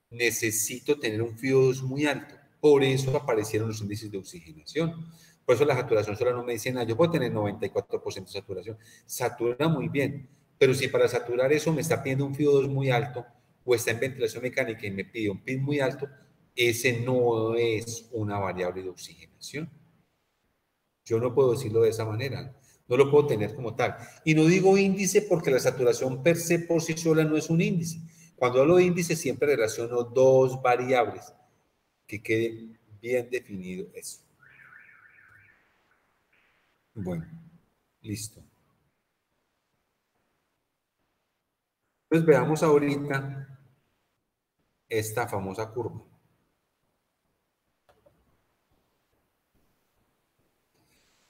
Speaker 1: necesito tener un FIO2 muy alto. Por eso aparecieron los índices de oxigenación. Por eso la saturación sola no me dice nada. Yo puedo tener 94% de saturación. Satura muy bien. Pero si para saturar eso me está pidiendo un FIO2 muy alto o está en ventilación mecánica y me pide un PIB muy alto, ese no es una variable de oxigenación. Yo no puedo decirlo de esa manera. No lo puedo tener como tal. Y no digo índice porque la saturación per se por sí sola no es un índice. Cuando hablo de índice siempre relaciono dos variables. Que quede bien definido eso. Bueno, listo. Entonces veamos ahorita esta famosa curva.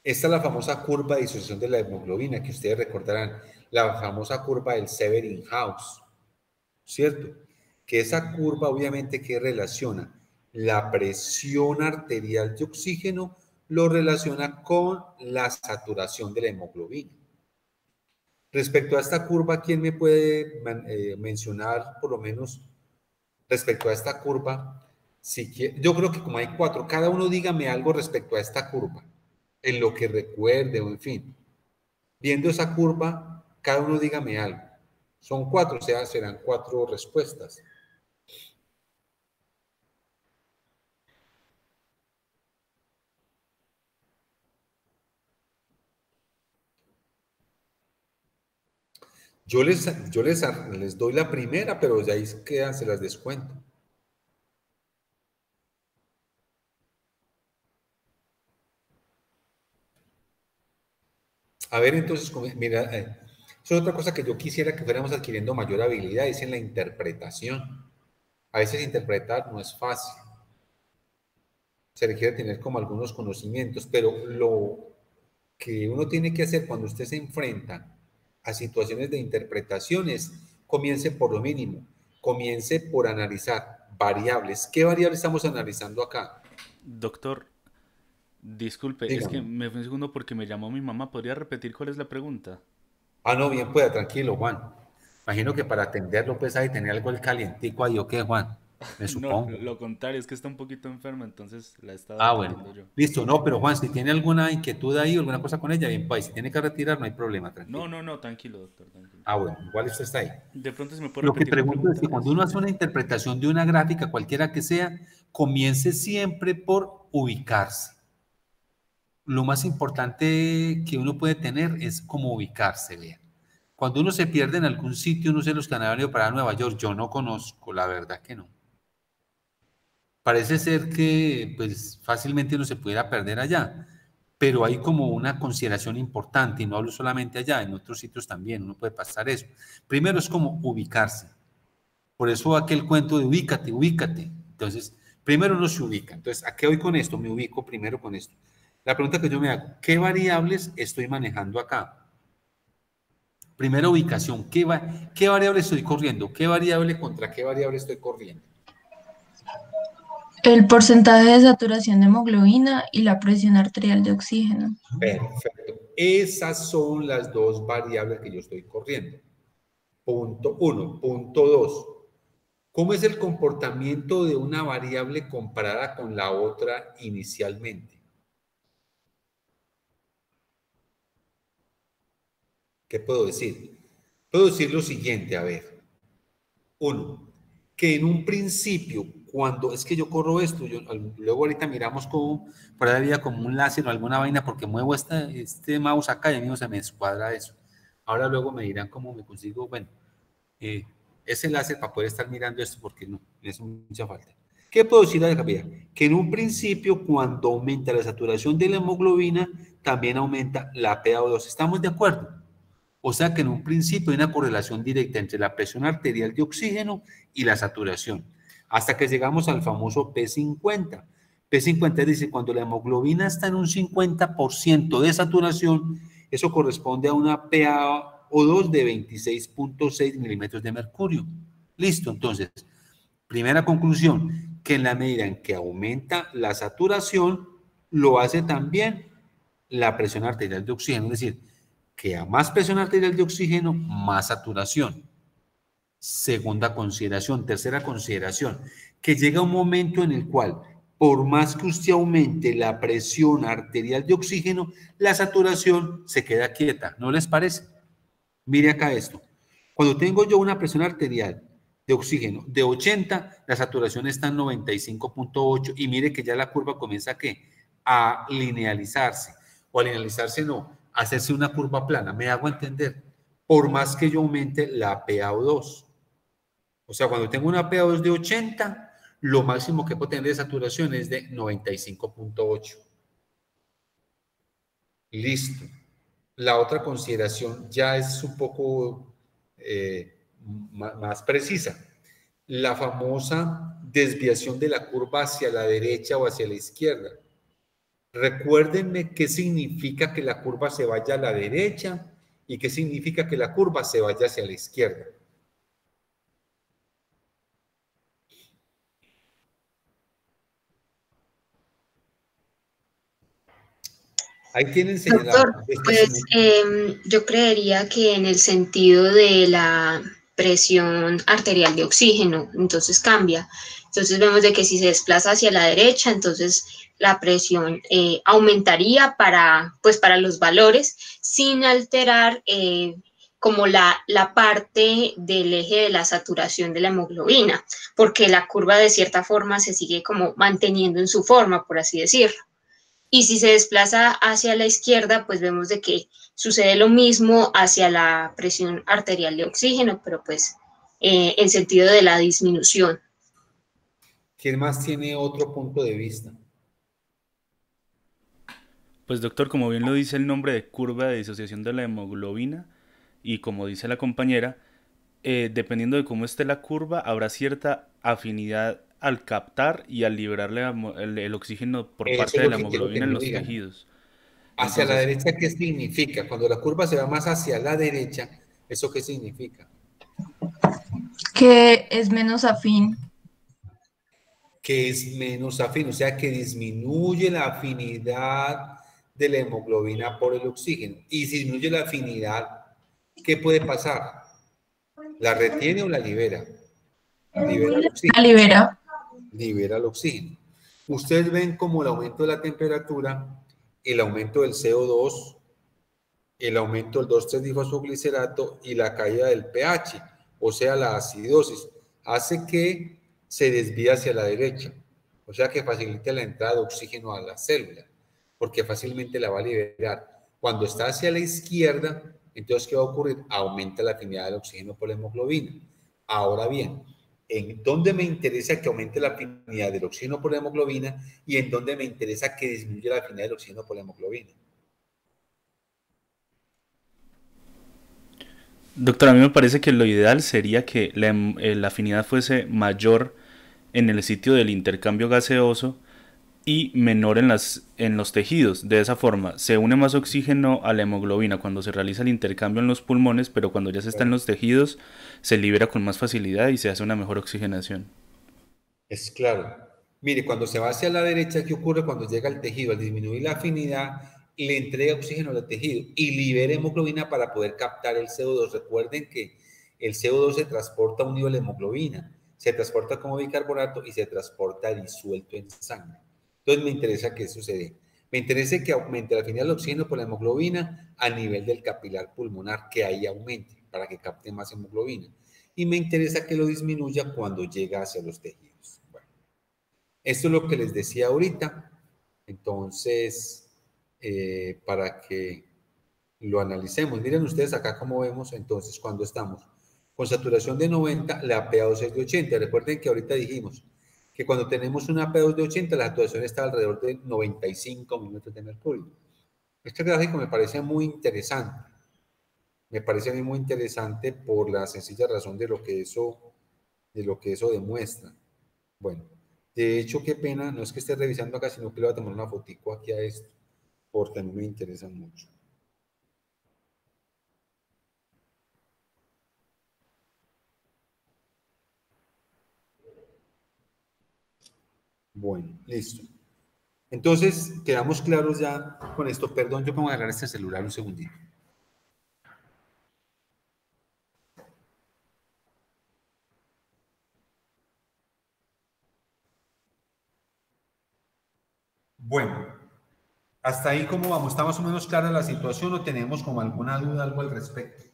Speaker 1: Esta es la famosa curva de disociación de la hemoglobina que ustedes recordarán, la famosa curva del Severin-Haus, ¿cierto? Que esa curva obviamente que relaciona la presión arterial de oxígeno, lo relaciona con la saturación de la hemoglobina. Respecto a esta curva, ¿quién me puede mencionar por lo menos respecto a esta curva? Si yo creo que como hay cuatro, cada uno dígame algo respecto a esta curva, en lo que recuerde o en fin. Viendo esa curva, cada uno dígame algo. Son cuatro, o sea, serán cuatro respuestas. Yo les doy la primera, pero de ahí quedan, se las descuento. A ver, entonces, mira, eso es otra cosa que yo quisiera que fuéramos adquiriendo mayor habilidad, es en la interpretación. A veces interpretar no es fácil. Se requiere tener como algunos conocimientos, pero lo que uno tiene que hacer cuando usted se enfrenta a situaciones de interpretaciones, comience por lo mínimo, comience por analizar variables. ¿Qué variables estamos analizando acá?
Speaker 3: Doctor, disculpe, es que
Speaker 1: Dígame.
Speaker 3: me fue un segundo porque me llamó mi mamá. ¿Podría repetir cuál es la pregunta?
Speaker 1: Ah, no, bien pueda, tranquilo, Juan. Imagino que para atenderlo, pues, hay que tener algo el calientico ahí, ¿o qué, Juan? Me
Speaker 3: No,
Speaker 1: supongo.
Speaker 3: lo contrario, es que está un poquito enferma, entonces la he estado
Speaker 1: Ah, bueno.
Speaker 3: atendiendo yo.
Speaker 1: Listo, no, pero Juan, si tiene alguna inquietud ahí, alguna cosa con ella, bien, pues, si tiene que retirar, no hay problema,
Speaker 3: No,
Speaker 1: tranquilo.
Speaker 3: no, no, tranquilo, doctor, tranquilo.
Speaker 1: Ah, bueno, igual usted está ahí.
Speaker 3: De pronto se me puede
Speaker 1: Lo que
Speaker 3: repetir la
Speaker 1: pregunto es
Speaker 3: pregunta,
Speaker 1: que cuando uno
Speaker 3: gracias.
Speaker 1: hace una interpretación de una gráfica, cualquiera que sea, comience siempre por ubicarse. Lo más importante que uno puede tener es cómo ubicarse, vean. Cuando uno se pierde en algún sitio, no sé los que han venido para Nueva York, yo no conozco, la verdad que no. Parece ser que pues fácilmente uno se pudiera perder allá, pero hay como una consideración importante, y no hablo solamente allá, en otros sitios también, uno puede pasar eso. Primero es como ubicarse. Por eso aquel cuento de ubícate, ubícate. Entonces, primero uno se ubica. Entonces, ¿a qué voy con esto? Me ubico primero con esto. La pregunta que yo me hago, ¿qué variables estoy manejando acá? Primera ubicación, ¿qué variable estoy corriendo? ¿Qué variable contra qué variable estoy corriendo?
Speaker 4: El porcentaje de saturación de hemoglobina y la presión arterial de oxígeno.
Speaker 1: Perfecto. Esas son las dos variables que yo estoy corriendo. Punto uno. Punto dos. ¿Cómo es el comportamiento de una variable comparada con la otra inicialmente? ¿Qué puedo decir? Puedo decir lo siguiente, a ver. Uno, que en un principio, cuando es que yo corro esto, luego ahorita miramos cómo, por ahí había como un láser o alguna vaina, porque muevo este mouse acá y a mí se me descuadra eso. Ahora luego me dirán cómo me consigo, bueno, ese láser para poder estar mirando esto, porque no, me hace mucha falta. ¿Qué puedo decir a la capilla? Que en un principio, cuando aumenta la saturación de la hemoglobina, también aumenta la PaO2. ¿Estamos de acuerdo? O sea que en un principio hay una correlación directa entre la presión arterial de oxígeno y la saturación, hasta que llegamos al famoso P50. P50 dice, cuando la hemoglobina está en un 50% de saturación, eso corresponde a una PaO2 de 26.6 milímetros de mercurio. Listo, entonces, primera conclusión, que en la medida en que aumenta la saturación, lo hace también la presión arterial de oxígeno, es decir, que a más presión arterial de oxígeno, más saturación. Segunda consideración. Tercera consideración, que llega un momento en el cual, por más que usted aumente la presión arterial de oxígeno, la saturación se queda quieta. ¿No les parece? Mire acá esto. Cuando tengo yo una presión arterial de oxígeno de 80, la saturación está en 95.8 y mire que ya la curva comienza ¿a qué? A linealizarse. O a linealizarse no, a hacerse una curva plana. ¿Me hago entender? Por más que yo aumente la PaO2. O sea, cuando tengo una PaO2 de 80, lo máximo que puedo tener de saturación es de 95.8. Listo. La otra consideración ya es un poco más precisa. La famosa desviación de la curva hacia la derecha o hacia la izquierda. Recuérdenme qué significa que la curva se vaya a la derecha y qué significa que la curva se vaya hacia la izquierda. Ahí tienen señalado.
Speaker 2: Doctor, pues yo creería que en el sentido de la presión arterial de oxígeno, entonces cambia. Entonces vemos de que si se desplaza hacia la derecha, entonces la presión aumentaría pues para los valores sin alterar como la parte del eje de la saturación de la hemoglobina, porque la curva de cierta forma se sigue como manteniendo en su forma, por así decirlo. Y si se desplaza hacia la izquierda, pues vemos de que sucede lo mismo hacia la presión arterial de oxígeno, pero pues en sentido de la disminución.
Speaker 1: ¿Quién más tiene otro punto de vista?
Speaker 3: Pues doctor, como bien lo dice el nombre de curva de disociación de la hemoglobina, y como dice la compañera, dependiendo de cómo esté la curva, habrá cierta afinidad al captar y al liberar el oxígeno por
Speaker 1: Eso
Speaker 3: parte
Speaker 1: es
Speaker 3: de
Speaker 1: lo
Speaker 3: la
Speaker 1: que quiero que
Speaker 3: hemoglobina en
Speaker 1: me
Speaker 3: los
Speaker 1: digan.
Speaker 3: tejidos.
Speaker 1: Hacia la
Speaker 3: Entonces,
Speaker 1: derecha, ¿qué significa? Cuando la curva se va más hacia la derecha, ¿eso qué significa?
Speaker 4: Que es menos afín.
Speaker 1: Que es menos afín, o sea, que disminuye la afinidad de la hemoglobina por el oxígeno. Y si disminuye la afinidad, ¿qué puede pasar? ¿La retiene o la libera? Libera el
Speaker 4: La
Speaker 1: oxígeno.
Speaker 4: libera.
Speaker 1: Libera el oxígeno. Ustedes ven como el aumento de la temperatura, el aumento del CO2, el aumento del 2,3-difosfoglicerato y la caída del pH, o sea, la acidosis, hace que se desvíe hacia la derecha, o sea, que facilite la entrada de oxígeno a la célula, porque fácilmente la va a liberar. Cuando está hacia la izquierda, entonces, ¿qué va a ocurrir? Aumenta la afinidad del oxígeno por la hemoglobina. Ahora bien, ¿en dónde me interesa que aumente la afinidad del oxígeno por la hemoglobina y en dónde me interesa que disminuya la afinidad del oxígeno por la hemoglobina?
Speaker 3: doctor, a mí me parece que lo ideal sería que la afinidad fuese mayor en el sitio del intercambio gaseoso y menor en los tejidos. De esa forma, se une más oxígeno a la hemoglobina cuando se realiza el intercambio en los pulmones, pero cuando ya se está en los tejidos, se libera con más facilidad y se hace una mejor oxigenación.
Speaker 1: Es claro. Mire, cuando se va hacia la derecha, ¿qué ocurre cuando llega al tejido? Al disminuir la afinidad, le entrega oxígeno al tejido y libera hemoglobina para poder captar el CO2. Recuerden que el CO2 se transporta a un nivel de hemoglobina, se transporta como bicarbonato y se transporta disuelto en sangre. Entonces me interesa que eso se dé. Me interesa que aumente la afinidad del oxígeno por la hemoglobina a nivel del capilar pulmonar, que ahí aumente para que capte más hemoglobina. Y me interesa que lo disminuya cuando llega hacia los tejidos. Bueno, esto es lo que les decía ahorita. Entonces, para que lo analicemos. Miren ustedes acá cómo vemos entonces cuando estamos con saturación de 90, la PaO2 es de 80. Recuerden que ahorita dijimos que cuando tenemos una PaO2 de 80, la saturación está alrededor de 95 milímetros de mercurio. Este gráfico me parece muy interesante. Me parece a mí muy interesante por la sencilla razón de lo que eso demuestra. Bueno, de hecho, qué pena, no es que esté revisando acá, sino que le voy a tomar una fotico aquí a esto, porque a mí me interesa mucho. Bueno, listo. Entonces, quedamos claros ya con esto. Perdón, yo pongo a agarrar este celular un segundito. Bueno, hasta ahí cómo vamos. ¿Está más o menos clara la situación o tenemos como alguna duda, algo al respecto?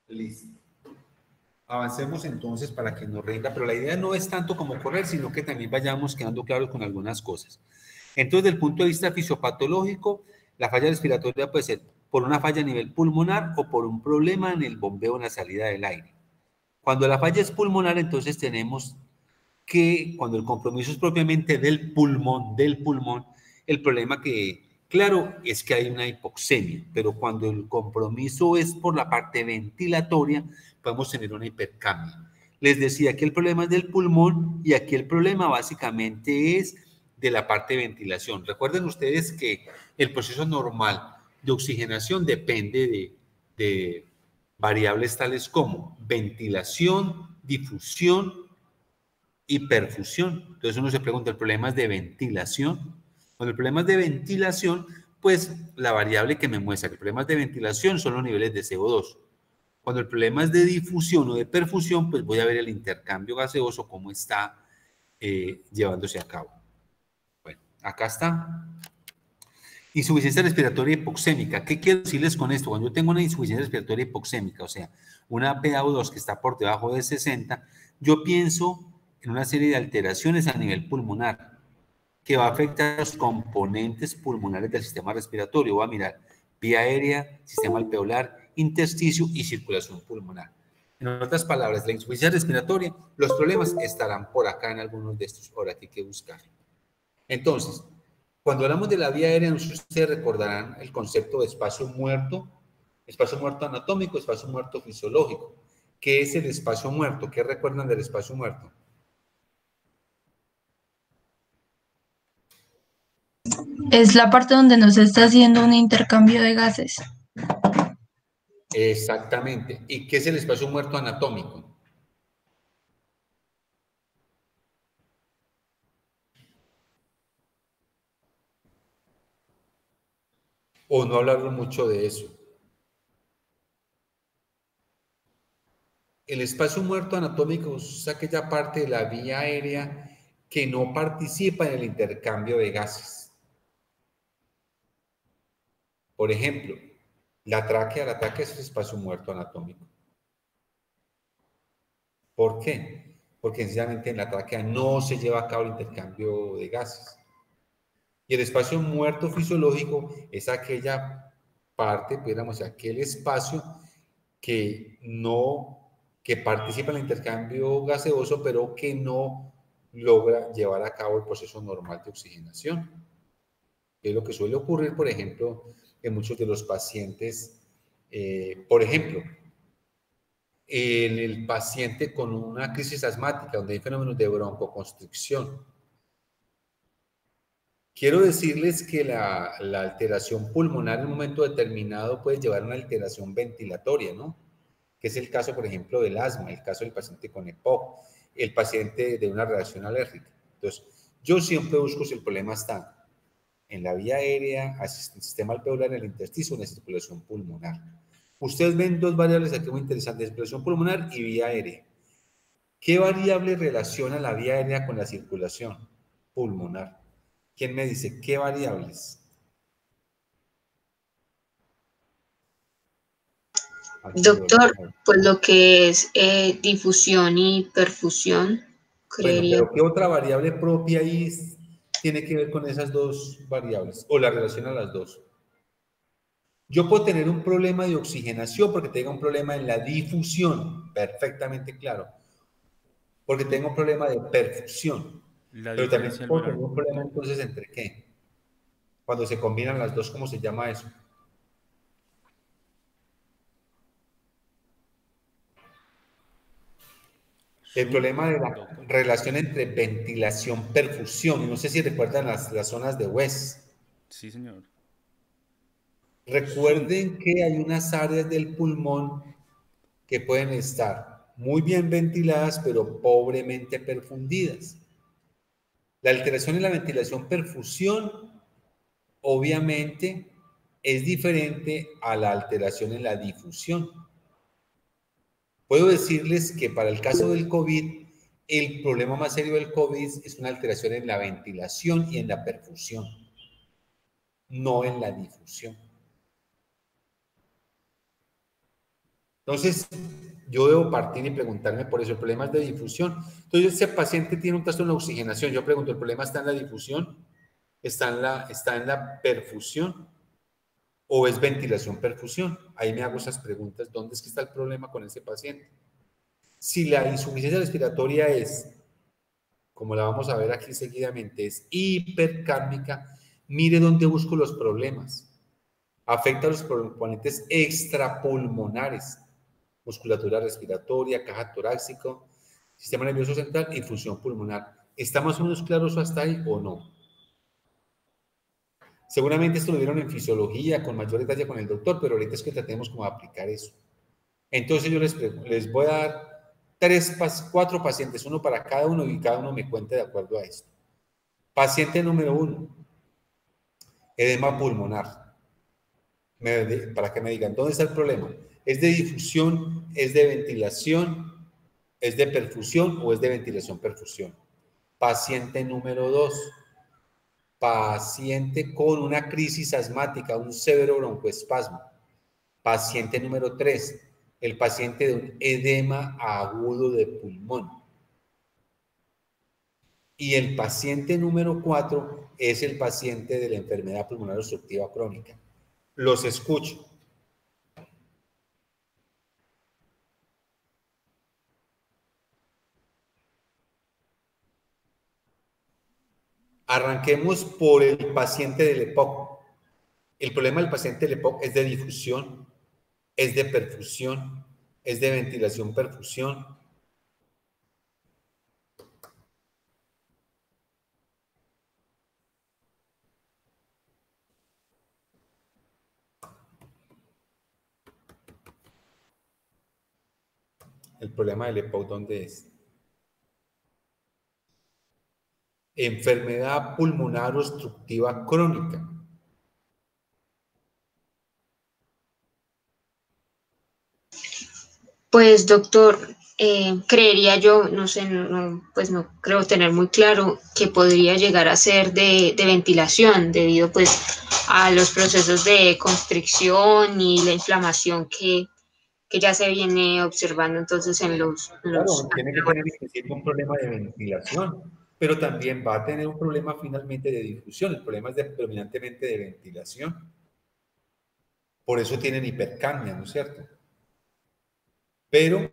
Speaker 1: Listo. Avancemos entonces para que nos rinda, pero la idea no es tanto como correr, sino que también vayamos quedando claros con algunas cosas. Entonces, desde el punto de vista fisiopatológico, la falla respiratoria puede ser por una falla a nivel pulmonar o por un problema en el bombeo en la salida del aire. Cuando la falla es pulmonar, entonces tenemos que cuando el compromiso es propiamente del pulmón, el problema que, claro, es que hay una hipoxemia, pero cuando el compromiso es por la parte ventilatoria, podemos tener una hipercamia. Les decía que el problema es del pulmón y aquí el problema básicamente es de la parte de ventilación. Recuerden ustedes que el proceso normal de oxigenación depende de variables tales como ventilación, difusión y perfusión. Entonces uno se pregunta, ¿el problema es de ventilación? Cuando el problema es de ventilación, pues la variable que me muestra que el problema es de ventilación son los niveles de CO2. Cuando el problema es de difusión o de perfusión, pues voy a ver el intercambio gaseoso, cómo está llevándose a cabo. Bueno, acá está. Insuficiencia respiratoria hipoxémica. ¿Qué quiero decirles con esto? Cuando yo tengo una insuficiencia respiratoria hipoxémica, o sea, una PaO2 que está por debajo de 60, yo pienso en una serie de alteraciones a nivel pulmonar que va a afectar los componentes pulmonares del sistema respiratorio. Voy a mirar vía aérea, sistema alveolar, intersticio y circulación pulmonar. En otras palabras, la insuficiencia respiratoria, los problemas estarán por acá en algunos de estos. Ahora hay que buscar. Entonces, cuando hablamos de la vía aérea, ustedes recordarán el concepto de espacio muerto anatómico, espacio muerto fisiológico. ¿Qué es el espacio muerto? ¿Qué recuerdan del espacio muerto?
Speaker 4: Es la parte donde no se está haciendo un intercambio de gases.
Speaker 1: Exactamente. ¿Y qué es el espacio muerto anatómico? O no hablaron mucho de eso. El espacio muerto anatómico es aquella parte de la vía aérea que no participa en el intercambio de gases. Por ejemplo, la tráquea es el espacio muerto anatómico. ¿Por qué? Porque sencillamente en la tráquea no se lleva a cabo el intercambio de gases. Y el espacio muerto fisiológico es aquella parte, pudiéramos decir, aquel espacio que que participa en el intercambio gaseoso, pero que no logra llevar a cabo el proceso normal de oxigenación. Que es lo que suele ocurrir, por ejemplo, en muchos de los pacientes. Por ejemplo, el paciente con una crisis asmática, donde hay fenómenos de broncoconstricción. Quiero decirles que la alteración pulmonar en un momento determinado puede llevar a una alteración ventilatoria, ¿no? Que es el caso, por ejemplo, del asma, el caso del paciente con EPOC, el paciente de una reacción alérgica. Entonces, yo siempre busco si el problema está en la vía aérea, el sistema alveolar, en el intersticio, en la circulación pulmonar. Ustedes ven dos variables aquí muy interesantes, circulación pulmonar y vía aérea. ¿Qué variable relaciona la vía aérea con la circulación pulmonar? ¿Quién me dice qué variables?
Speaker 2: Doctor, pues lo que es difusión y perfusión,
Speaker 1: Bueno,
Speaker 2: creería.
Speaker 1: pero ¿qué otra variable propia ahí tiene que ver con esas dos variables? ¿O la relaciona a las dos? Yo puedo tener un problema de oxigenación porque tenga un problema en la difusión, perfectamente claro. Porque tengo un problema de perfusión.
Speaker 3: La
Speaker 1: Pero también
Speaker 3: diferencia
Speaker 1: puedo
Speaker 3: luego,
Speaker 1: tener un problema entonces entre qué. Cuando se combinan las dos, ¿cómo se llama eso? El problema de la
Speaker 3: doctor.
Speaker 1: relación entre ventilación-perfusión. No sé si recuerdan las zonas de West.
Speaker 3: Sí, señor.
Speaker 1: Recuerden que hay unas áreas del pulmón que pueden estar muy bien ventiladas, pero pobremente perfundidas. La alteración en la ventilación-perfusión, obviamente, es diferente a la alteración en la difusión. Puedo decirles que para el caso del COVID, el problema más serio del COVID es una alteración en la ventilación y en la perfusión, no en la difusión. Entonces, yo debo partir y preguntarme por eso. El problema es de difusión. Entonces, ese paciente tiene un trastorno de oxigenación. Yo pregunto, ¿el problema está en la difusión? ¿Está en la perfusión? ¿O es ventilación-perfusión? Ahí me hago esas preguntas. ¿Dónde es que está el problema con ese paciente? Si la insuficiencia respiratoria es, como la vamos a ver aquí seguidamente, es hipercárnica, mire dónde busco los problemas. Afecta a los componentes extrapulmonares, musculatura respiratoria, caja torácica, sistema nervioso central y función pulmonar. ¿Está más o menos claro eso hasta ahí o no? Seguramente esto lo vieron en fisiología con mayor detalle con el doctor, pero ahorita es que tratemos como de aplicar eso. Entonces yo les voy a dar 4 pacientes, uno para cada uno y cada uno me cuente de acuerdo a esto. Paciente número 1, edema pulmonar. Para que me digan, ¿dónde está el problema? ¿Es de difusión, es de ventilación, es de perfusión o es de ventilación-perfusión? Paciente número 2, paciente con una crisis asmática, un severo broncoespasmo. Paciente número 3, el paciente de un edema agudo de pulmón. Y el paciente número 4 es el paciente de la enfermedad pulmonar obstructiva crónica. Los escucho. Arranquemos por el paciente del EPOC. El problema del paciente del EPOC es de difusión, es de perfusión, es de ventilación-perfusión. El problema del EPOC, ¿dónde es? Enfermedad pulmonar obstructiva crónica.
Speaker 2: Pues doctor, creería yo, no sé, pues no creo tener muy claro que podría llegar a ser de ventilación debido pues a los procesos de constricción y la inflamación que ya se viene observando entonces en los...
Speaker 1: Claro, tiene que tener un problema de ventilación, pero también va a tener un problema finalmente de difusión. El problema es predominantemente de ventilación. Por eso tienen hipercapnia, ¿no es cierto? Pero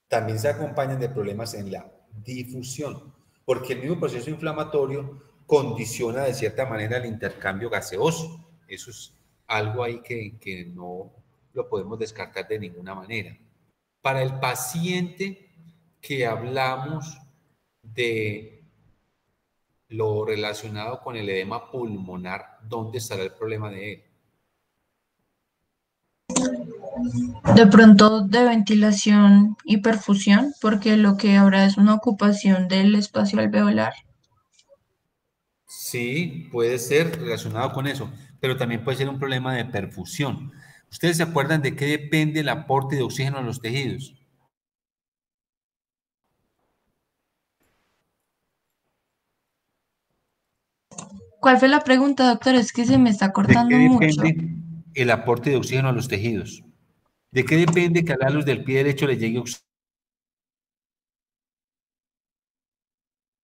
Speaker 1: también se acompañan de problemas en la difusión, porque el mismo proceso inflamatorio condiciona de cierta manera el intercambio gaseoso. Eso es algo ahí que no lo podemos descartar de ninguna manera. Para el paciente que hablamos de lo relacionado con el edema pulmonar, ¿dónde estará el problema de él?
Speaker 4: De pronto de ventilación y perfusión, porque lo que habrá es una ocupación del espacio alveolar.
Speaker 1: Sí, puede ser relacionado con eso, pero también puede ser un problema de perfusión. ¿Ustedes se acuerdan de qué depende el aporte de oxígeno a los tejidos?
Speaker 4: ¿Cuál fue la pregunta, doctor? Es que se me está
Speaker 1: ¿De qué
Speaker 4: cortando mucho.
Speaker 1: depende el aporte de oxígeno a los tejidos? ¿De qué depende que a la luz del pie derecho le llegue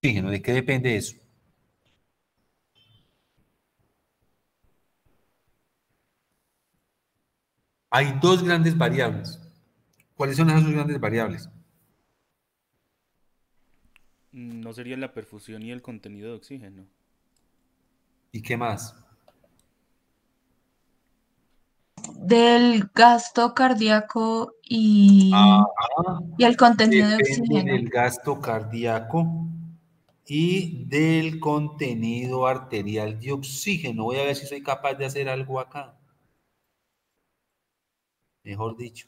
Speaker 1: oxígeno? ¿De qué depende eso? Hay dos grandes variables. ¿Cuáles son esas dos grandes variables?
Speaker 3: No sería la perfusión y el contenido de oxígeno.
Speaker 1: ¿Y qué más?
Speaker 4: Del gasto cardíaco
Speaker 1: Ah,
Speaker 4: y el contenido de
Speaker 1: depende
Speaker 4: oxígeno.
Speaker 1: del gasto cardíaco y del contenido arterial de oxígeno. Voy a ver si soy capaz de hacer algo acá. Mejor dicho.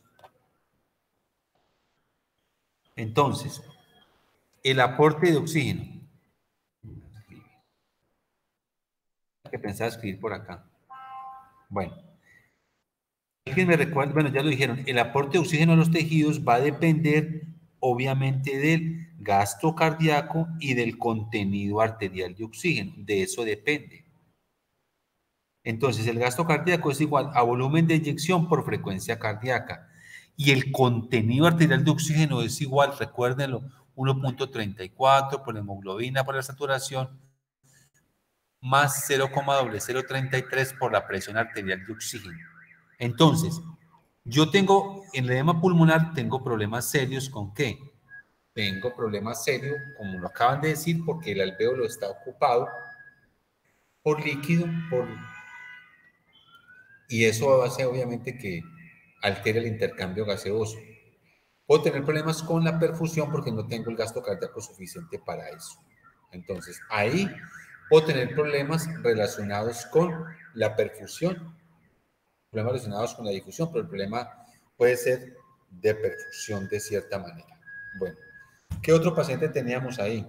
Speaker 1: Entonces, el aporte de oxígeno. Que pensaba escribir por acá. Bueno, alguien me recuerda, bueno, ya lo dijeron, el aporte de oxígeno a los tejidos va a depender, obviamente, del gasto cardíaco y del contenido arterial de oxígeno. De eso depende. Entonces, el gasto cardíaco es igual a volumen de eyección por frecuencia cardíaca. Y el contenido arterial de oxígeno es igual, recuérdenlo, 1.34 por la hemoglobina por la saturación, más 0,0033 por la presión arterial de oxígeno. Entonces, yo tengo, en el edema pulmonar, tengo problemas serios ¿con qué? Tengo problemas serios, como lo acaban de decir, porque el alvéolo está ocupado por líquido, y eso hace obviamente que altere el intercambio gaseoso. Puedo tener problemas con la perfusión porque no tengo el gasto cardíaco suficiente para eso. Entonces, ahí puedo tener problemas relacionados con la perfusión, problemas relacionados con la difusión, pero el problema puede ser de perfusión de cierta manera. Bueno, ¿qué otro paciente teníamos ahí?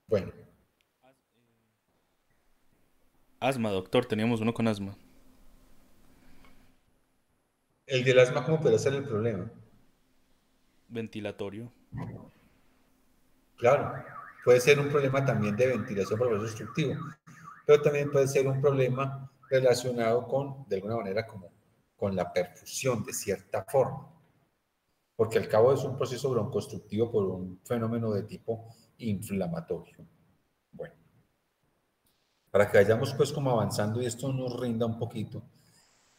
Speaker 1: Bueno,
Speaker 3: Asma, doctor, teníamos uno con asma.
Speaker 1: el del asma, ¿cómo puede ser el problema?
Speaker 3: Ventilatorio.
Speaker 1: Claro, puede ser un problema también de ventilación por proceso obstructivo, pero también puede ser un problema relacionado con, de alguna manera, como con la perfusión de cierta forma, porque al cabo es un proceso broncoobstructivo por un fenómeno de tipo inflamatorio. Bueno, para que vayamos pues como avanzando y esto nos rinda un poquito,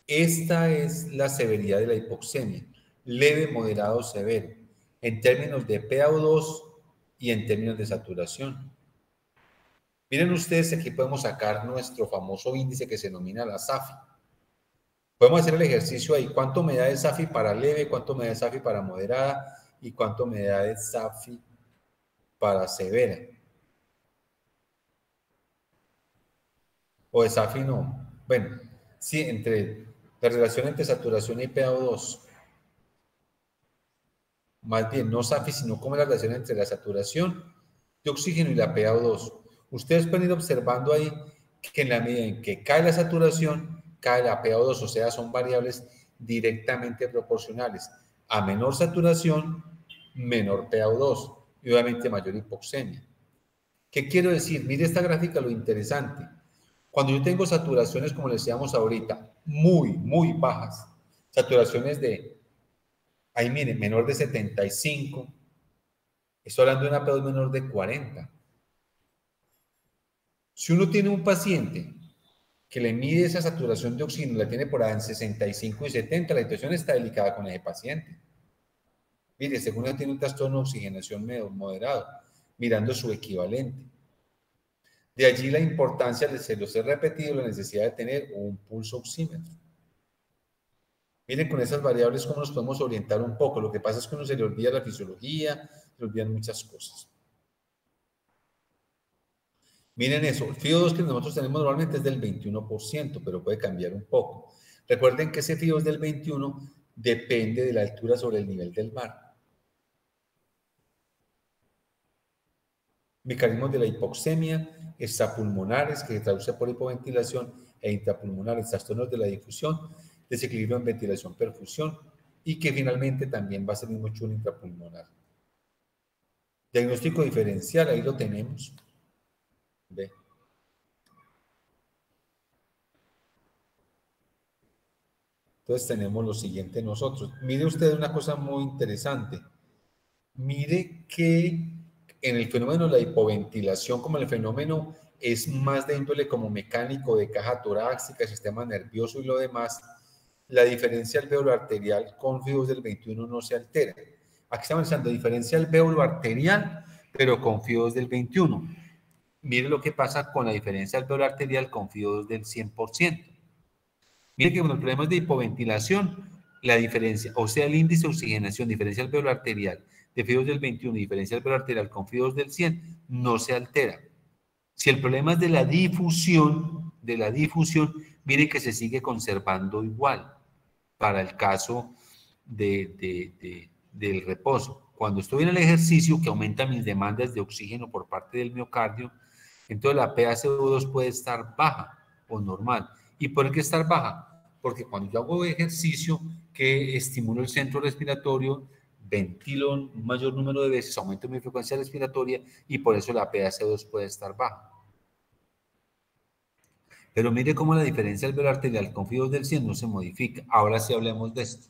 Speaker 1: esta es la severidad de la hipoxemia, leve, moderado, severo, en términos de PaO2 y en términos de saturación. Miren ustedes, aquí podemos sacar nuestro famoso índice que se denomina la SAFI. Podemos hacer el ejercicio ahí. ¿Cuánto me da de SAFI para leve? ¿Cuánto me da de SAFI para moderada? ¿Y cuánto me da de SAFI para severa? O de SAFI no. Bueno, sí, entre la relación entre saturación y PaO2. Más bien, no SAFI, sino como la relación entre la saturación de oxígeno y la PaO2. Ustedes pueden ir observando ahí que en la medida en que cae la saturación, cae la PaO2, o sea, son variables directamente proporcionales. A menor saturación, menor PaO2 y obviamente mayor hipoxemia. ¿Qué quiero decir? Mire esta gráfica, lo interesante. Cuando yo tengo saturaciones, como les decíamos ahorita, muy bajas, saturaciones de, ahí miren, menor de 75, estoy hablando de una PaO2 menor de 40. Si uno tiene un paciente que le mide esa saturación de oxígeno, la tiene por ahí en 65 y 70, la situación está delicada con ese paciente. Mire, según él tiene un trastorno de oxigenación moderado, mirando su equivalente. De allí la importancia, se los he repetido, la necesidad de tener un pulso oxímetro. Miren con esas variables cómo nos podemos orientar un poco. Lo que pasa es que uno se le olvida la fisiología, se le olvidan muchas cosas. Miren eso, el FIO2 que nosotros tenemos normalmente es del 21%, pero puede cambiar un poco. Recuerden que ese FIO2 del 21 depende de la altura sobre el nivel del mar. Mecanismos de la hipoxemia, extrapulmonares, que se traduce por hipoventilación, e intrapulmonares, trastornos de la difusión, desequilibrio en ventilación-perfusión, y que finalmente también va a salir mucho un intrapulmonar. Diagnóstico diferencial, ahí lo tenemos. ¿Ve? Entonces tenemos lo siguiente nosotros. Mire usted una cosa muy interesante. Mire que en el fenómeno de la hipoventilación, como el fenómeno es más de índole como mecánico, de caja torácica, sistema nervioso y lo demás, la diferencia alvéolo arterial con FIO2 del 21 no se altera. Aquí estamos hablando de diferencia alvéolo arterial, pero con FIO2 del 21. Mire lo que pasa con la diferencia alvéolo arterial con FIO2 del 100%. Mire que con los problemas de hipoventilación, la diferencia, o sea, el índice de oxigenación, diferencia alvéolo arterial de FIO2 del 21 y diferencia alvéolo arterial con FIO2 del 100, no se altera. Si el problema es de la difusión, mire que se sigue conservando igual para el caso del reposo. Cuando estoy en el ejercicio, que aumenta mis demandas de oxígeno por parte del miocardio, entonces la PaCO2 puede estar baja o normal. ¿Y por qué estar baja? Porque cuando yo hago ejercicio que estimulo el centro respiratorio, ventilo un mayor número de veces, aumento mi frecuencia respiratoria y por eso la PaCO2 puede estar baja. Pero mire cómo la diferencia alvéolo arterial con FIO2 del 100 no se modifica. Ahora sí hablemos de esto.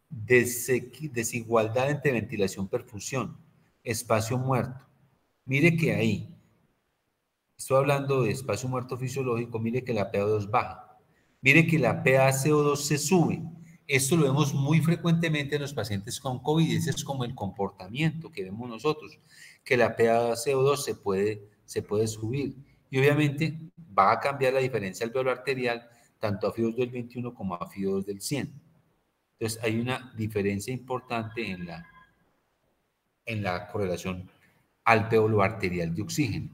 Speaker 1: Desigualdad entre ventilación-perfusión, espacio muerto. Mire que ahí, estoy hablando de espacio muerto fisiológico, mire que la PaO2 baja. Mire que la PaCO2 se sube. Esto lo vemos muy frecuentemente en los pacientes con COVID, ese es como el comportamiento que vemos nosotros, que la PaCO2 se puede subir. Y obviamente va a cambiar la diferencia alvéolo arterial tanto a FIO2 del 21 como a FIO2 del 100. Entonces hay una diferencia importante en la correlación alvéolo arterial de oxígeno.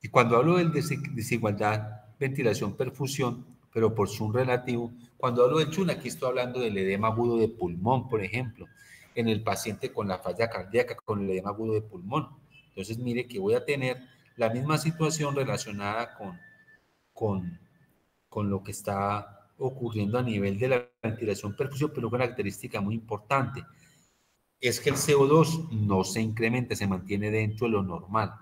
Speaker 1: Y cuando hablo de desigualdad, ventilación, perfusión, pero por Chun relativo, cuando hablo de Chun, aquí estoy hablando del edema agudo de pulmón, por ejemplo, en el paciente con la falla cardíaca, con el edema agudo de pulmón. Entonces, mire que voy a tener la misma situación relacionada con lo que está ocurriendo a nivel de la ventilación, perfusión, pero con una característica muy importante, es que el CO2 no se incrementa, se mantiene dentro de lo normal.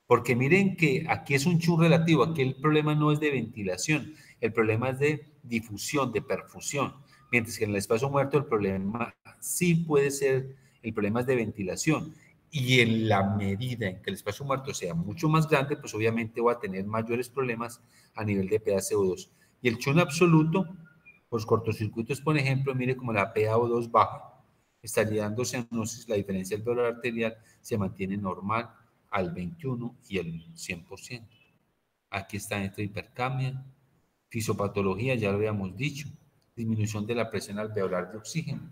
Speaker 1: Porque miren que aquí es un chun relativo, aquí el problema no es de ventilación, el problema es de difusión, de perfusión, mientras que en el espacio muerto el problema sí puede ser, el problema es de ventilación. Y en la medida en que el espacio muerto sea mucho más grande, pues obviamente va a tener mayores problemas a nivel de PaCO2. Y el chun absoluto, los cortocircuitos, por ejemplo, mire como la PaO2 baja, estaría dando cianosis, la diferencia alvéolo arterial se mantiene normal al 21 y el 100%. Aquí está esta hipercamia, fisiopatología, ya lo habíamos dicho, disminución de la presión alveolar de oxígeno.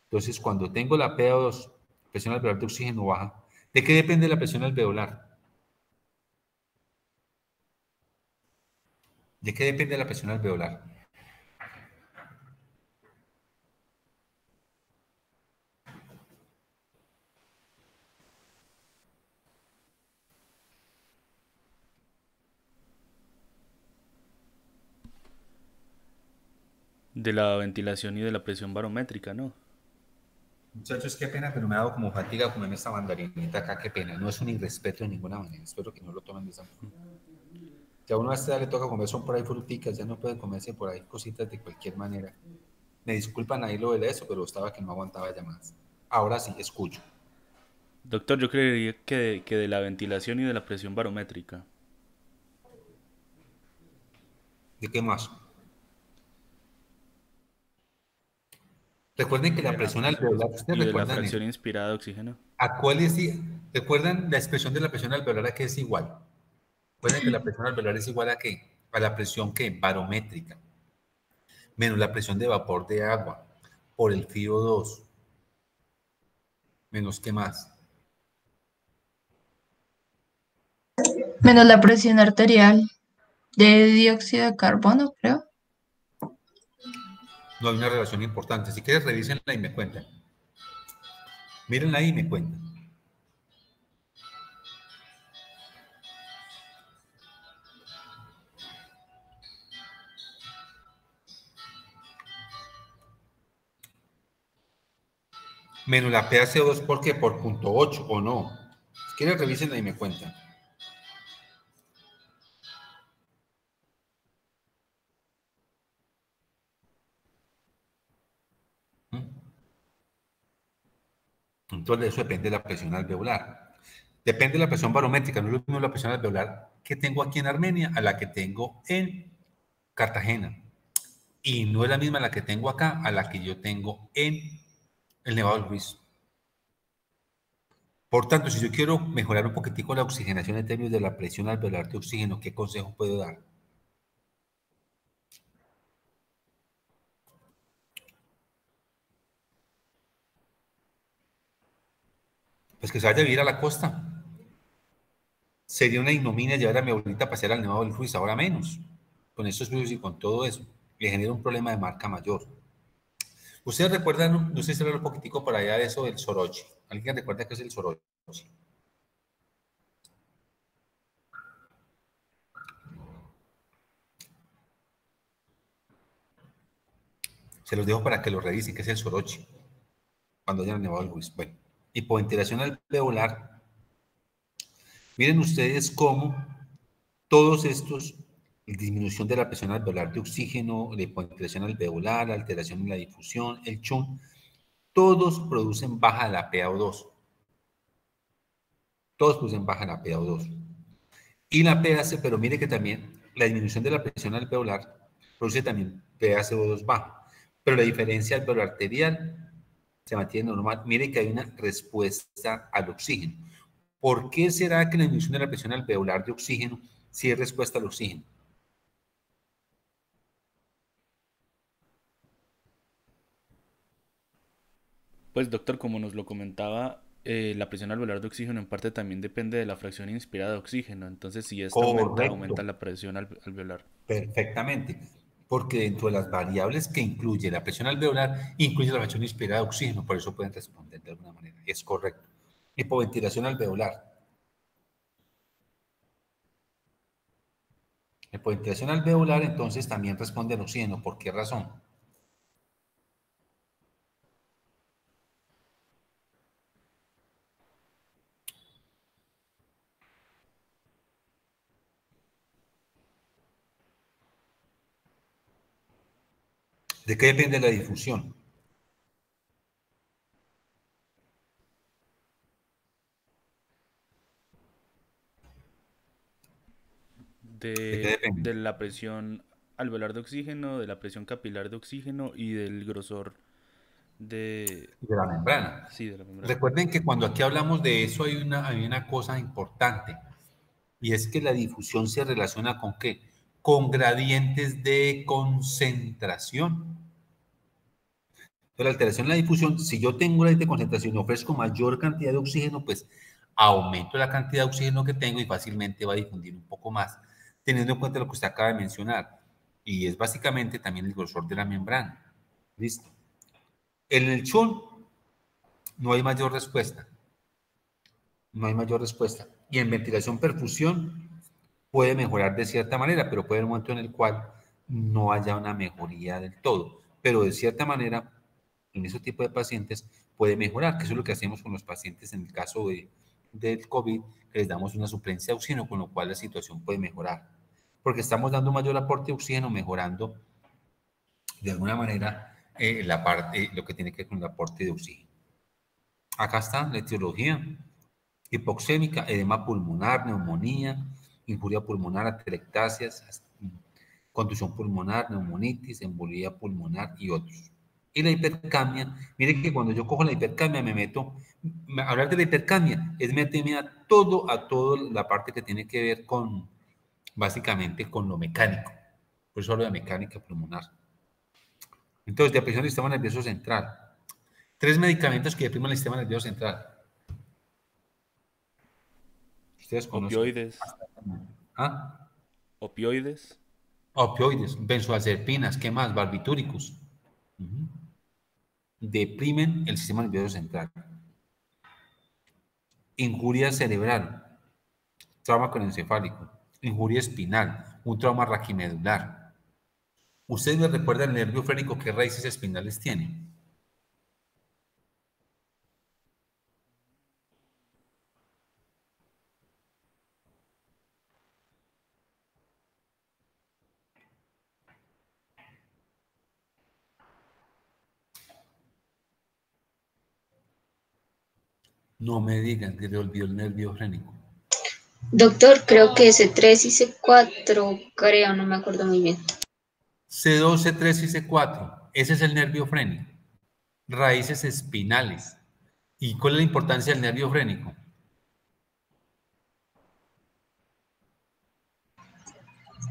Speaker 1: Entonces, cuando tengo la PaO2, presión alveolar de oxígeno baja, ¿de qué depende la presión alveolar? ¿De qué depende la presión alveolar?
Speaker 3: De la ventilación y de la presión barométrica, ¿no?
Speaker 1: Muchachos, qué pena, pero me ha dado como fatiga comerme esta mandarinita acá, qué pena. No es un irrespeto de ninguna manera, espero que no lo tomen de esa forma. Ya a uno a esta edad le toca comer, son por ahí fruticas, ya no puede comerse por ahí cositas de cualquier manera. Me disculpan ahí lo de eso, pero estaba que no aguantaba llamadas. Ahora sí, escucho.
Speaker 3: Doctor, yo creería que de la ventilación y de la presión barométrica.
Speaker 1: ¿De qué más? Recuerden que la presión alveolar, ¿ustedes
Speaker 3: Y de la
Speaker 1: recuerdan eso?
Speaker 3: fracción inspirada de oxígeno.
Speaker 1: ¿A cuáles ¿Recuerdan la expresión de la presión alveolar a qué es igual? Recuerden que la presión alveolar es igual a qué? A la presión que barométrica, menos la presión de vapor de agua por el FiO2, menos qué más.
Speaker 4: Menos la presión arterial de dióxido de carbono, creo.
Speaker 1: No hay una relación importante. Si quieres, revísenla y me cuentan. Mírenla ahí y me cuentan. Menos la PaCO2, ¿por qué? Por 0.8 o no. Si quieres, revísenla y me cuentan. Entonces, eso depende de la presión alveolar. Depende de la presión barométrica, no es lo mismo la presión alveolar que tengo aquí en Armenia a la que tengo en Cartagena. Y no es la misma la que tengo acá a la que yo tengo en el Nevado del Ruiz. Por tanto, si yo quiero mejorar un poquitico la oxigenación en términos de la presión alveolar de oxígeno, ¿qué consejo puedo dar? Pues que se vaya a vivir a la costa. Sería una ignominia llevar a mi abuelita a pasear al Nevado del Ruiz, ahora menos. Con estos fríos y con todo eso. Le genera un problema de marca mayor. Ustedes recuerdan, no sé si hablar un poquitico por allá de eso del soroche. ¿Alguien recuerda qué es el soroche? Se los dejo para que lo revisen, qué es el soroche. Cuando hayan nevado el Ruiz. Bueno, hipoventilación alveolar. Miren ustedes cómo todos estos, disminución de la presión alveolar de oxígeno, la hipoventilación alveolar, alteración en la difusión, el chun, todos producen baja la PaO2. Todos producen baja la PaO2. Y la PaC, pero mire que también la disminución de la presión alveolar produce también PaCO2 bajo. Pero la diferencia alveolar arterial se mantiene normal. Mire que hay una respuesta al oxígeno. ¿Por qué será que la disminución de la presión alveolar de oxígeno sí es respuesta al oxígeno?
Speaker 3: Pues doctor, como nos lo comentaba, la presión alveolar de oxígeno en parte también depende de la fracción inspirada de oxígeno. Entonces, si esta aumenta,
Speaker 1: Correcto,
Speaker 3: aumenta la presión alveolar.
Speaker 1: perfectamente. Porque dentro de las variables que incluye la presión alveolar, incluye la fracción inspirada de oxígeno, por eso pueden responder de alguna manera. Es correcto. Hipoventilación alveolar. Hipoventilación alveolar entonces también responde al oxígeno. ¿Por qué razón? ¿De qué depende la difusión? ¿De qué depende?
Speaker 3: De la presión alveolar de oxígeno, de la presión capilar de oxígeno y del grosor de...
Speaker 1: De la membrana.
Speaker 3: Sí, de la membrana.
Speaker 1: Recuerden que cuando aquí hablamos de eso hay una cosa importante y es que la difusión se relaciona con ¿qué? Con gradientes de concentración. Entonces, la alteración en la difusión, si yo tengo un gradiente de concentración y ofrezco mayor cantidad de oxígeno, pues aumento la cantidad de oxígeno que tengo y fácilmente va a difundir un poco más, teniendo en cuenta lo que usted acaba de mencionar. Y es básicamente también el grosor de la membrana. ¿Listo? En el chun no hay mayor respuesta. No hay mayor respuesta. Y en ventilación perfusión puede mejorar de cierta manera, pero puede haber un momento en el cual no haya una mejoría del todo. Pero de cierta manera, en ese tipo de pacientes puede mejorar, que eso es lo que hacemos con los pacientes en el caso del COVID, que les damos una suplencia de oxígeno, con lo cual la situación puede mejorar. Porque estamos dando mayor aporte de oxígeno, mejorando de alguna manera la parte, lo que tiene que ver con el aporte de oxígeno. Acá está la etiología: hipoxémica, edema pulmonar, neumonía, injuria pulmonar, atelectasias, contusión pulmonar, neumonitis, embolía pulmonar y otros. Y la hipercamia, mire que cuando yo cojo la hipercamia me meto, hablar de la hipercamia es meterme a todo la parte que tiene que ver con, básicamente, con lo mecánico. Por eso hablo de mecánica pulmonar. Entonces, depresión del sistema nervioso central. 3 medicamentos que deprimen el sistema nervioso central. Ustedes conocen.
Speaker 3: Opioides.
Speaker 1: ¿Ah?
Speaker 3: Opioides.
Speaker 1: Opioides, benzodiazepinas, ¿qué más? Barbitúricos. Deprimen el sistema nervioso central. Injuria cerebral, trauma craneoencefálico, injuria espinal, un trauma raquimedular. ¿Ustedes me recuerdan el nervio frénico qué raíces espinales tiene? No me digan que le olvidó el nervio frénico.
Speaker 2: Doctor, creo que C3 y C4, creo, no me acuerdo muy bien.
Speaker 1: C2, C3 y C4, ese es el nervio frénico. Raíces espinales. ¿Y cuál es la importancia del nervio frénico?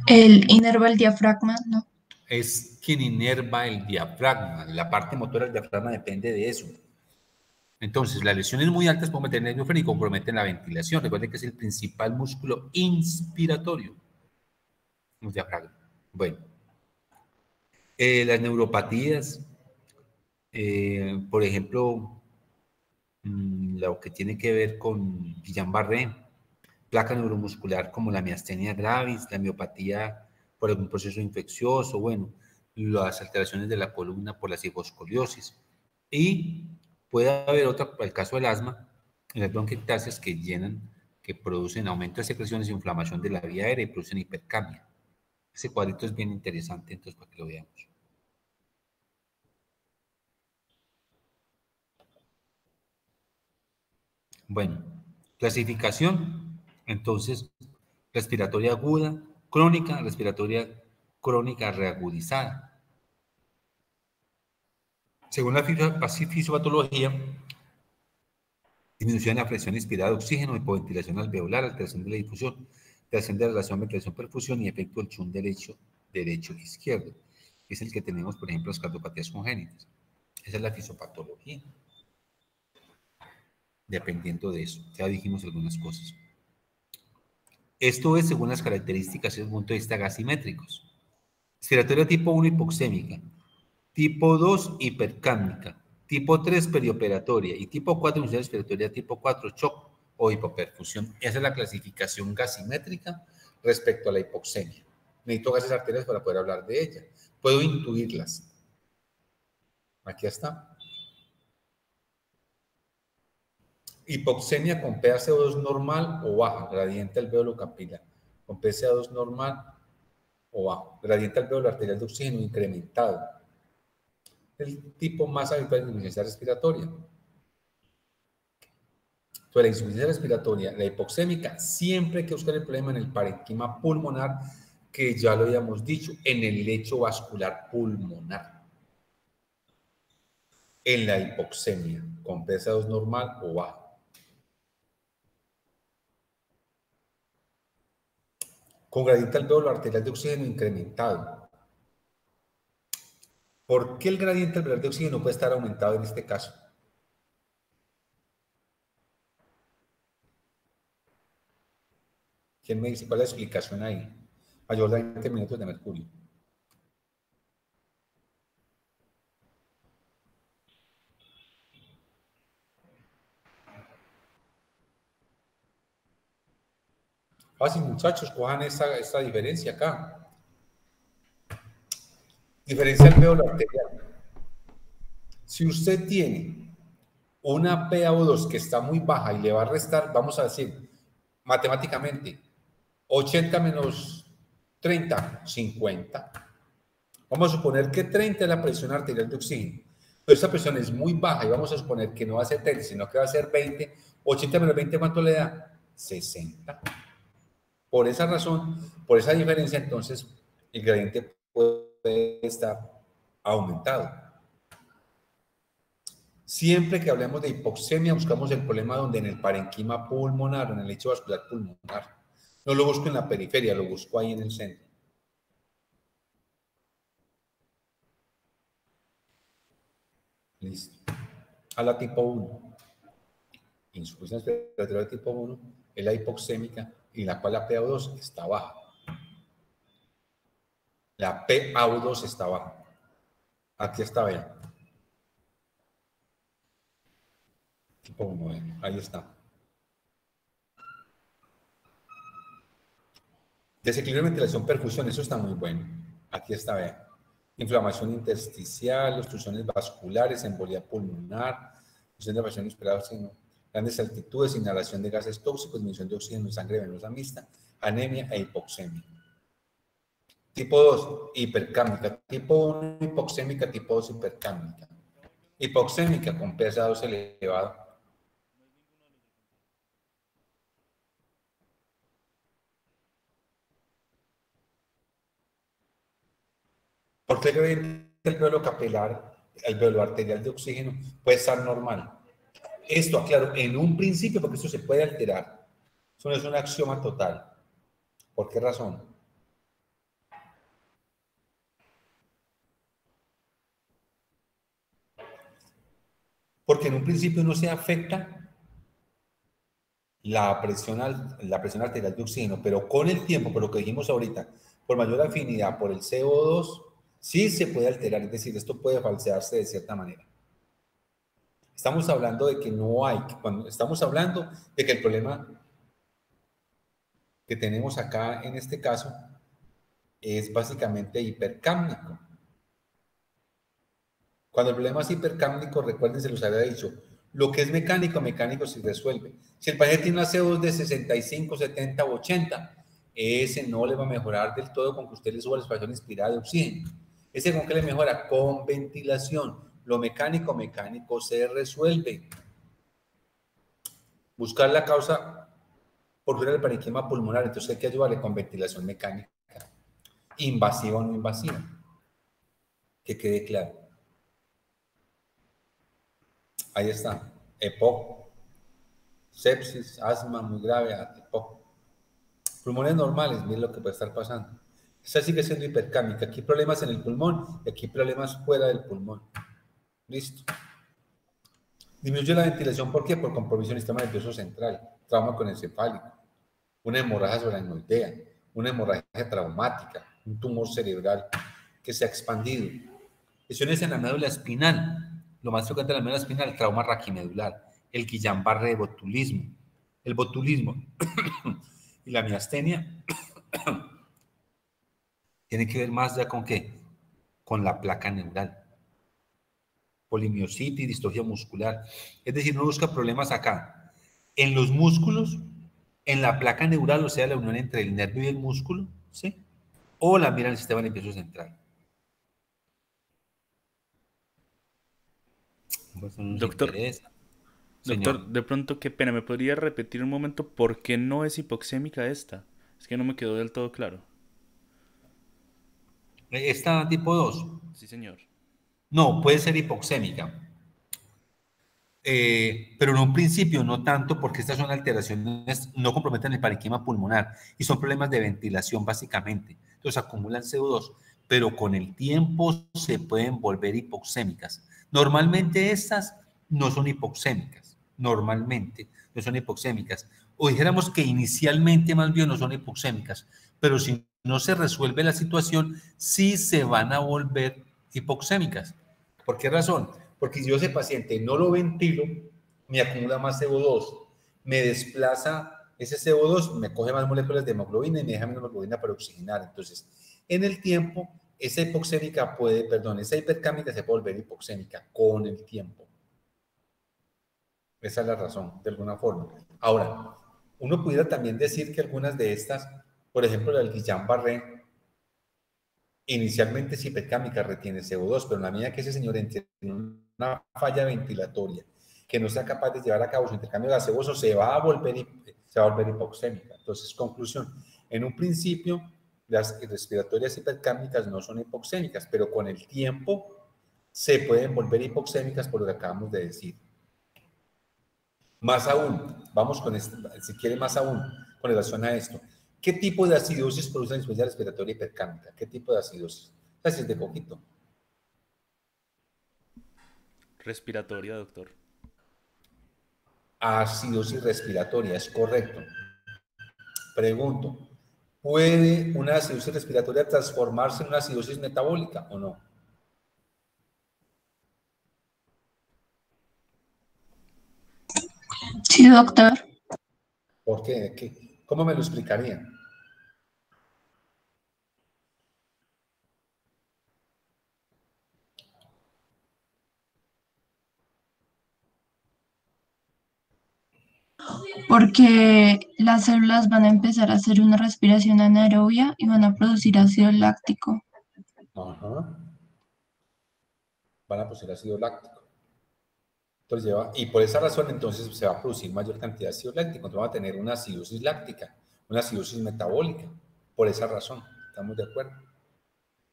Speaker 4: El inerva el diafragma, ¿no?
Speaker 1: Es quien inerva el diafragma. La parte motora del diafragma depende de eso. Entonces, las lesiones muy altas pueden meter el nervio frénico, comprometen la ventilación. Recuerden que es el principal músculo inspiratorio. El diafragma. Bueno, las neuropatías, por ejemplo, lo que tiene que ver con Guillain-Barré, placa neuromuscular como la miastenia gravis, la miopatía por algún proceso infeccioso, bueno, las alteraciones de la columna por la cifoscoliosis. Y puede haber otra, el caso del asma, en las bronquiectasias que llenan, que producen aumento de secreciones e inflamación de la vía aérea y producen hipercamia. Ese cuadrito es bien interesante, entonces, para que lo veamos. Bueno, clasificación, entonces, respiratoria aguda, crónica, respiratoria crónica reagudizada. Según la fisiopatología, disminución de la presión inspirada de oxígeno, hipoventilación alveolar, alteración de la difusión, alteración de la relación ventilación-perfusión y efecto del chun derecho-izquierdo. Es el que tenemos, por ejemplo, las cardiopatías congénitas. Esa es la fisiopatología. Dependiendo de eso, ya dijimos algunas cosas. Esto es según las características desde el punto de vista gasimétricos. Respiratoria tipo 1 hipoxémica, tipo 2 hipercámica, tipo 3 perioperatoria y tipo 4 insuficiencia respiratoria tipo 4 shock o hipoperfusión. Esa es la clasificación gasimétrica respecto a la hipoxemia. Necesito gases arteriales para poder hablar de ella. Puedo intuirlas. Aquí está. Hipoxemia con PaCO2 normal o baja, gradiente alveolo capilar. Con PaCO2 normal o bajo, gradiente alveolo arterial de oxígeno incrementado. El tipo más habitual de insuficiencia respiratoria. Entonces, la insuficiencia respiratoria, la hipoxémica, siempre hay que buscar el problema en el parenquima pulmonar, que ya lo habíamos dicho, en el lecho vascular pulmonar. En la hipoxemia, con PaCO2 normal o bajo. Con gradiente alveolo arterial de oxígeno incrementado. ¿Por qué el gradiente alveolar de oxígeno puede estar aumentado en este caso? ¿Quién me dice cuál es la explicación ahí? Mayor de 20 minutos de mercurio. Fácil, muchachos, cojan esta diferencia acá. Diferencia alveolar arterial. Si usted tiene una PaO2 que está muy baja y le va a restar, vamos a decir, matemáticamente, 80 menos 30, 50. Vamos a suponer que 30 es la presión arterial de oxígeno. Pero esta presión es muy baja y vamos a suponer que no va a ser 30, sino que va a ser 20. 80 menos 20, ¿cuánto le da? 60. Por esa razón, por esa diferencia, entonces, el gradiente puede estar aumentado. Siempre que hablemos de hipoxemia, buscamos el problema donde en el parenquima pulmonar o en el lecho vascular pulmonar. No lo busco en la periferia, lo busco ahí en el centro. Listo. A la tipo 1. Insuficiencia respiratoria tipo 1 es la hipoxémica y la cual la PaO2 está baja. La PaO2 está baja. Aquí está, vean. Tipo 1, ahí está. Desequilibrio de ventilación, perfusión, eso está muy bueno. Aquí está, vean. Inflamación intersticial, obstrucciones vasculares, embolia pulmonar, obstrucción de pasión esperada, grandes altitudes, inhalación de gases tóxicos, disminución de oxígeno en sangre venosa mixta, anemia e hipoxemia. Tipo 2, hipercámica. Tipo 1, hipoxémica. Tipo 2, hipercámica. Hipoxémica con pH2 elevado. Porque el velo capilar, el velo arterial de oxígeno puede estar normal. Esto, aclaro, en un principio, porque esto se puede alterar. Eso no es un axioma total. ¿Por qué razón? Porque en un principio no se afecta la presión arterial de oxígeno, pero con el tiempo, por lo que dijimos ahorita, por mayor afinidad por el CO2, sí se puede alterar, es decir, esto puede falsearse de cierta manera. Estamos hablando de que no hay, estamos hablando de que el problema que tenemos acá en este caso es básicamente hipercámnico. Cuando el problema es hipercámnico, recuerden, se los había dicho, lo que es mecánico, mecánico se resuelve. Si el paciente tiene una CO2 de 65, 70 o 80, ese no le va a mejorar del todo con que usted le suba la saturación inspirada de oxígeno. Ese con que le mejora con ventilación. Lo mecánico, mecánico se resuelve. Buscar la causa por fuera del parenquima pulmonar, entonces hay que ayudarle con ventilación mecánica. Invasiva o no invasiva. Que quede claro. Ahí está. EPOC. Sepsis, asma muy grave, EPOC. Pulmones normales, miren lo que puede estar pasando. Esta sigue siendo hipercámica. Aquí problemas en el pulmón y aquí problemas fuera del pulmón. Listo. Disminuye la ventilación, ¿por qué? Por compromiso del sistema nervioso central, trauma coencefálico, una hemorragia subaracnoidea, una hemorragia traumática, un tumor cerebral que se ha expandido. Lesiones en la médula espinal, lo más frecuente en la médula espinal, el trauma raquimedular, el Guillain-Barré, botulismo. El botulismo y la miastenia tiene que ver más ya con qué, con la placa neural. Polimiositis, distrofia muscular. Es decir, no busca problemas acá. En los músculos, en la placa neural, o sea, la unión entre el nervio y el músculo, ¿sí? O la mira en el sistema nervioso central. Pues no nos
Speaker 3: Doctor,
Speaker 1: interesa.
Speaker 3: doctor,
Speaker 1: Señor.
Speaker 3: de pronto, qué pena, ¿me podría repetir un momento por qué no es hipoxémica esta? Es que no me quedó del todo claro.
Speaker 1: ¿Esta tipo 2?
Speaker 3: Sí, señor.
Speaker 1: No, puede ser hipoxémica. Pero en un principio no tanto porque estas son alteraciones, no comprometen el parenquima pulmonar y son problemas de ventilación básicamente. Entonces acumulan CO2, pero con el tiempo se pueden volver hipoxémicas. Normalmente estas no son hipoxémicas, normalmente no son hipoxémicas. O dijéramos que inicialmente más bien no son hipoxémicas, pero si no se resuelve la situación, sí se van a volver hipoxémicas. ¿Por qué razón? Porque si yo ese paciente no lo ventilo, me acumula más CO2, me desplaza ese CO2, me coge más moléculas de hemoglobina y me deja menos hemoglobina para oxigenar. Entonces, en el tiempo, esa hipoxémica esa hipercámica se puede volver hipoxémica con el tiempo. Esa es la razón, de alguna forma. Ahora, uno pudiera también decir que algunas de estas, por ejemplo, la del Guillain-Barré, inicialmente es hipercámica, retiene CO2, pero en la medida que ese señor entre en una falla ventilatoria, que no sea capaz de llevar a cabo su intercambio gaseoso, se va a volver hipoxémica. Entonces, conclusión, en un principio, las respiratorias hipercámicas no son hipoxémicas, pero con el tiempo se pueden volver hipoxémicas por lo que acabamos de decir. Más aún, vamos con esto, si quiere más aún, con relación a esto. ¿Qué tipo de acidosis produce la insuficiencia respiratoria hipercámica? ¿Qué tipo de acidosis? Así es de poquito.
Speaker 3: Respiratoria, doctor.
Speaker 1: Acidosis respiratoria, es correcto. Pregunto, ¿puede una acidosis respiratoria transformarse en una acidosis metabólica o no?
Speaker 4: Sí, doctor.
Speaker 1: ¿Por qué? ¿Cómo me lo explicaría?
Speaker 4: Porque las células van a empezar a hacer una respiración anaerobia y van a producir ácido láctico.
Speaker 1: Ajá. Van a producir ácido láctico. Entonces y por esa razón entonces se va a producir mayor cantidad de ácido láctico. Entonces vamos a tener una acidosis láctica, una acidosis metabólica. Por esa razón, ¿estamos de acuerdo?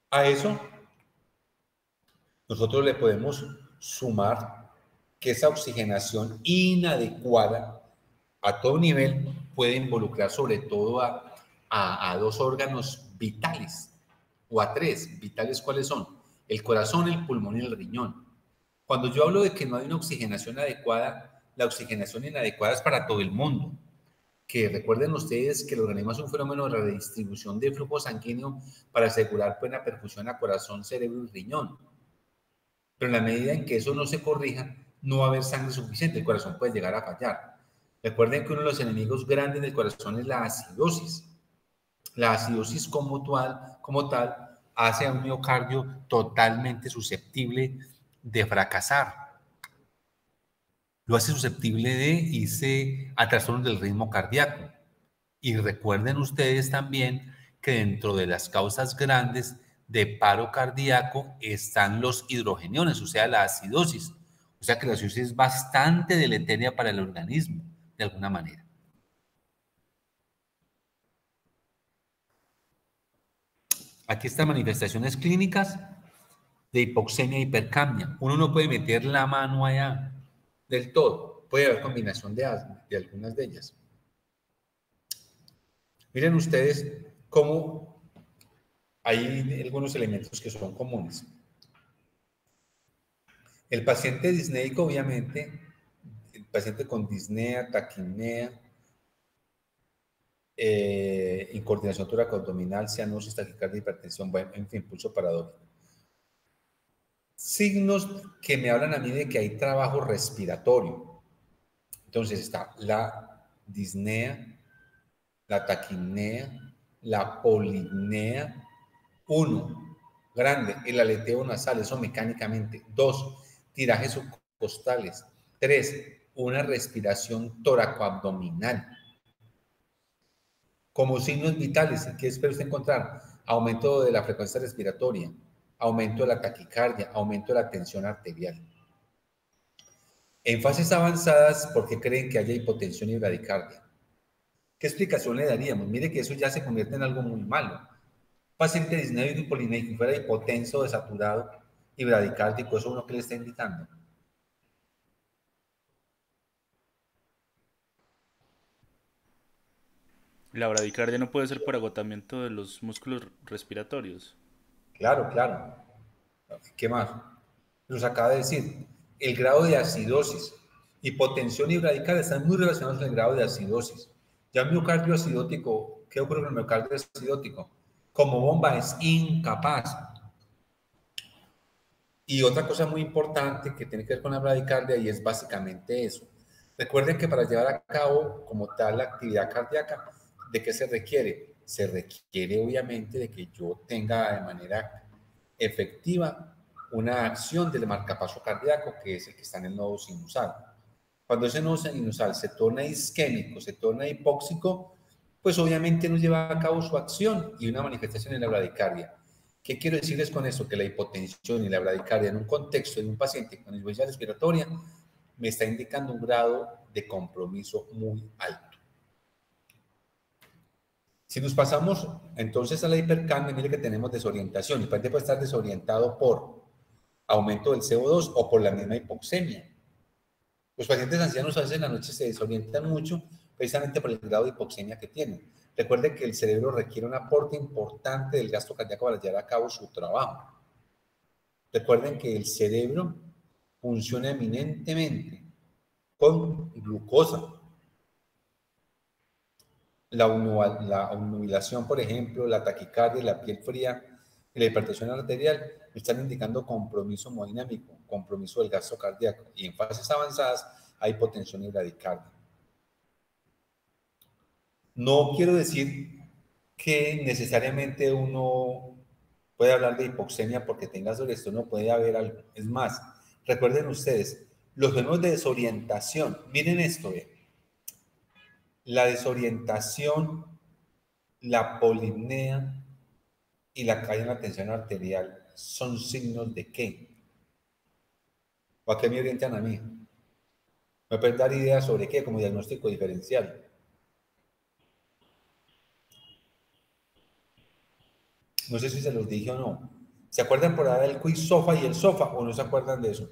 Speaker 1: A eso nosotros le podemos sumar que esa oxigenación inadecuada a todo nivel puede involucrar sobre todo a dos órganos vitales, o a tres. ¿Vitales cuáles son? El corazón, el pulmón y el riñón. Cuando yo hablo de que no hay una oxigenación adecuada, la oxigenación inadecuada es para todo el mundo. Que recuerden ustedes que el organismo es un fenómeno de redistribución de flujo sanguíneo para asegurar buena perfusión a corazón, cerebro y riñón. Pero en la medida en que eso no se corrija, no va a haber sangre suficiente, el corazón puede llegar a fallar. Recuerden que uno de los enemigos grandes del corazón es la acidosis. La acidosis como tal hace a un miocardio totalmente susceptible de fracasar. Lo hace susceptible de irse a trastornos del ritmo cardíaco. Y recuerden ustedes también que dentro de las causas grandes de paro cardíaco están los hidrogeniones, o sea, la acidosis. O sea que la acidosis es bastante deleteria para el organismo, de alguna manera. Aquí están manifestaciones clínicas de hipoxemia e hipercapnia. Uno no puede meter la mano allá del todo. Puede haber combinación de algunas de ellas. Miren ustedes cómo hay algunos elementos que son comunes. El paciente disneico, obviamente, el paciente con disnea, taquipnea, incoordinación tóraco-abdominal, cianosis, taquicardia, hipertensión, bueno, en fin, pulso paradójico. Signos que me hablan a mí de que hay trabajo respiratorio. Entonces está la disnea, la taquipnea, la polipnea. 1, grande, el aleteo nasal, eso mecánicamente. 2, tirajes subcostales. 3, una respiración tóraco-abdominal. Como signos vitales, ¿qué espera usted encontrar? Aumento de la frecuencia respiratoria, aumento de la taquicardia, aumento de la tensión arterial. En fases avanzadas, ¿por qué creen que haya hipotensión y bradicardia? ¿Qué explicación le daríamos? Mire que eso ya se convierte en algo muy malo. Paciente disneico y polineico, fuera hipotenso, desaturado y bradicárdico, ¿eso uno qué le está indicando?
Speaker 3: La bradicardia no puede ser por agotamiento de los músculos respiratorios.
Speaker 1: Claro, claro. ¿Qué más? Nos acaba de decir, el grado de acidosis, hipotensión y bradicardia están muy relacionados con el grado de acidosis. Ya el miocardio acidótico, ¿qué ocurre con el miocardio acidótico? Como bomba es incapaz. Y otra cosa muy importante que tiene que ver con la bradicardia y es básicamente eso. Recuerden que para llevar a cabo como tal la actividad cardíaca, ¿de qué se requiere? Se requiere obviamente de que yo tenga de manera efectiva una acción del marcapaso cardíaco, que es el que está en el nodo sinusal. Cuando ese nodo sinusal se torna isquémico, se torna hipóxico, pues obviamente no lleva a cabo su acción y una manifestación en la bradicardia. ¿Qué quiero decirles con esto? Que la hipotensión y la bradicardia en un contexto de un paciente con insuficiencia respiratoria me está indicando un grado de compromiso muy alto. Si nos pasamos entonces a la hipercapnia, mire que tenemos desorientación. El paciente puede estar desorientado por aumento del CO2 o por la misma hipoxemia. Los pacientes ancianos a veces en la noche se desorientan mucho precisamente por el grado de hipoxemia que tienen. Recuerde que el cerebro requiere un aporte importante del gasto cardíaco para llevar a cabo su trabajo. Recuerden que el cerebro funciona eminentemente con glucosa. La obnubilación, por ejemplo, la taquicardia, la piel fría y la hipertensión arterial están indicando compromiso hemodinámico, compromiso del gasto cardíaco. Y en fases avanzadas hay hipotensión y bradicardia. No quiero decir que necesariamente uno puede hablar de hipoxemia porque tenga sobre esto, no puede haber algo. Es más, recuerden ustedes, los fenómenos de desorientación, miren esto, la desorientación, la polipnea y la caída en la tensión arterial son signos de qué? ¿O a qué me orientan a mí? ¿Me pueden dar ideas sobre qué como diagnóstico diferencial? No sé si se los dije o no. ¿Se acuerdan por ahí del quiz SOFA y el SOFA o no se acuerdan de eso?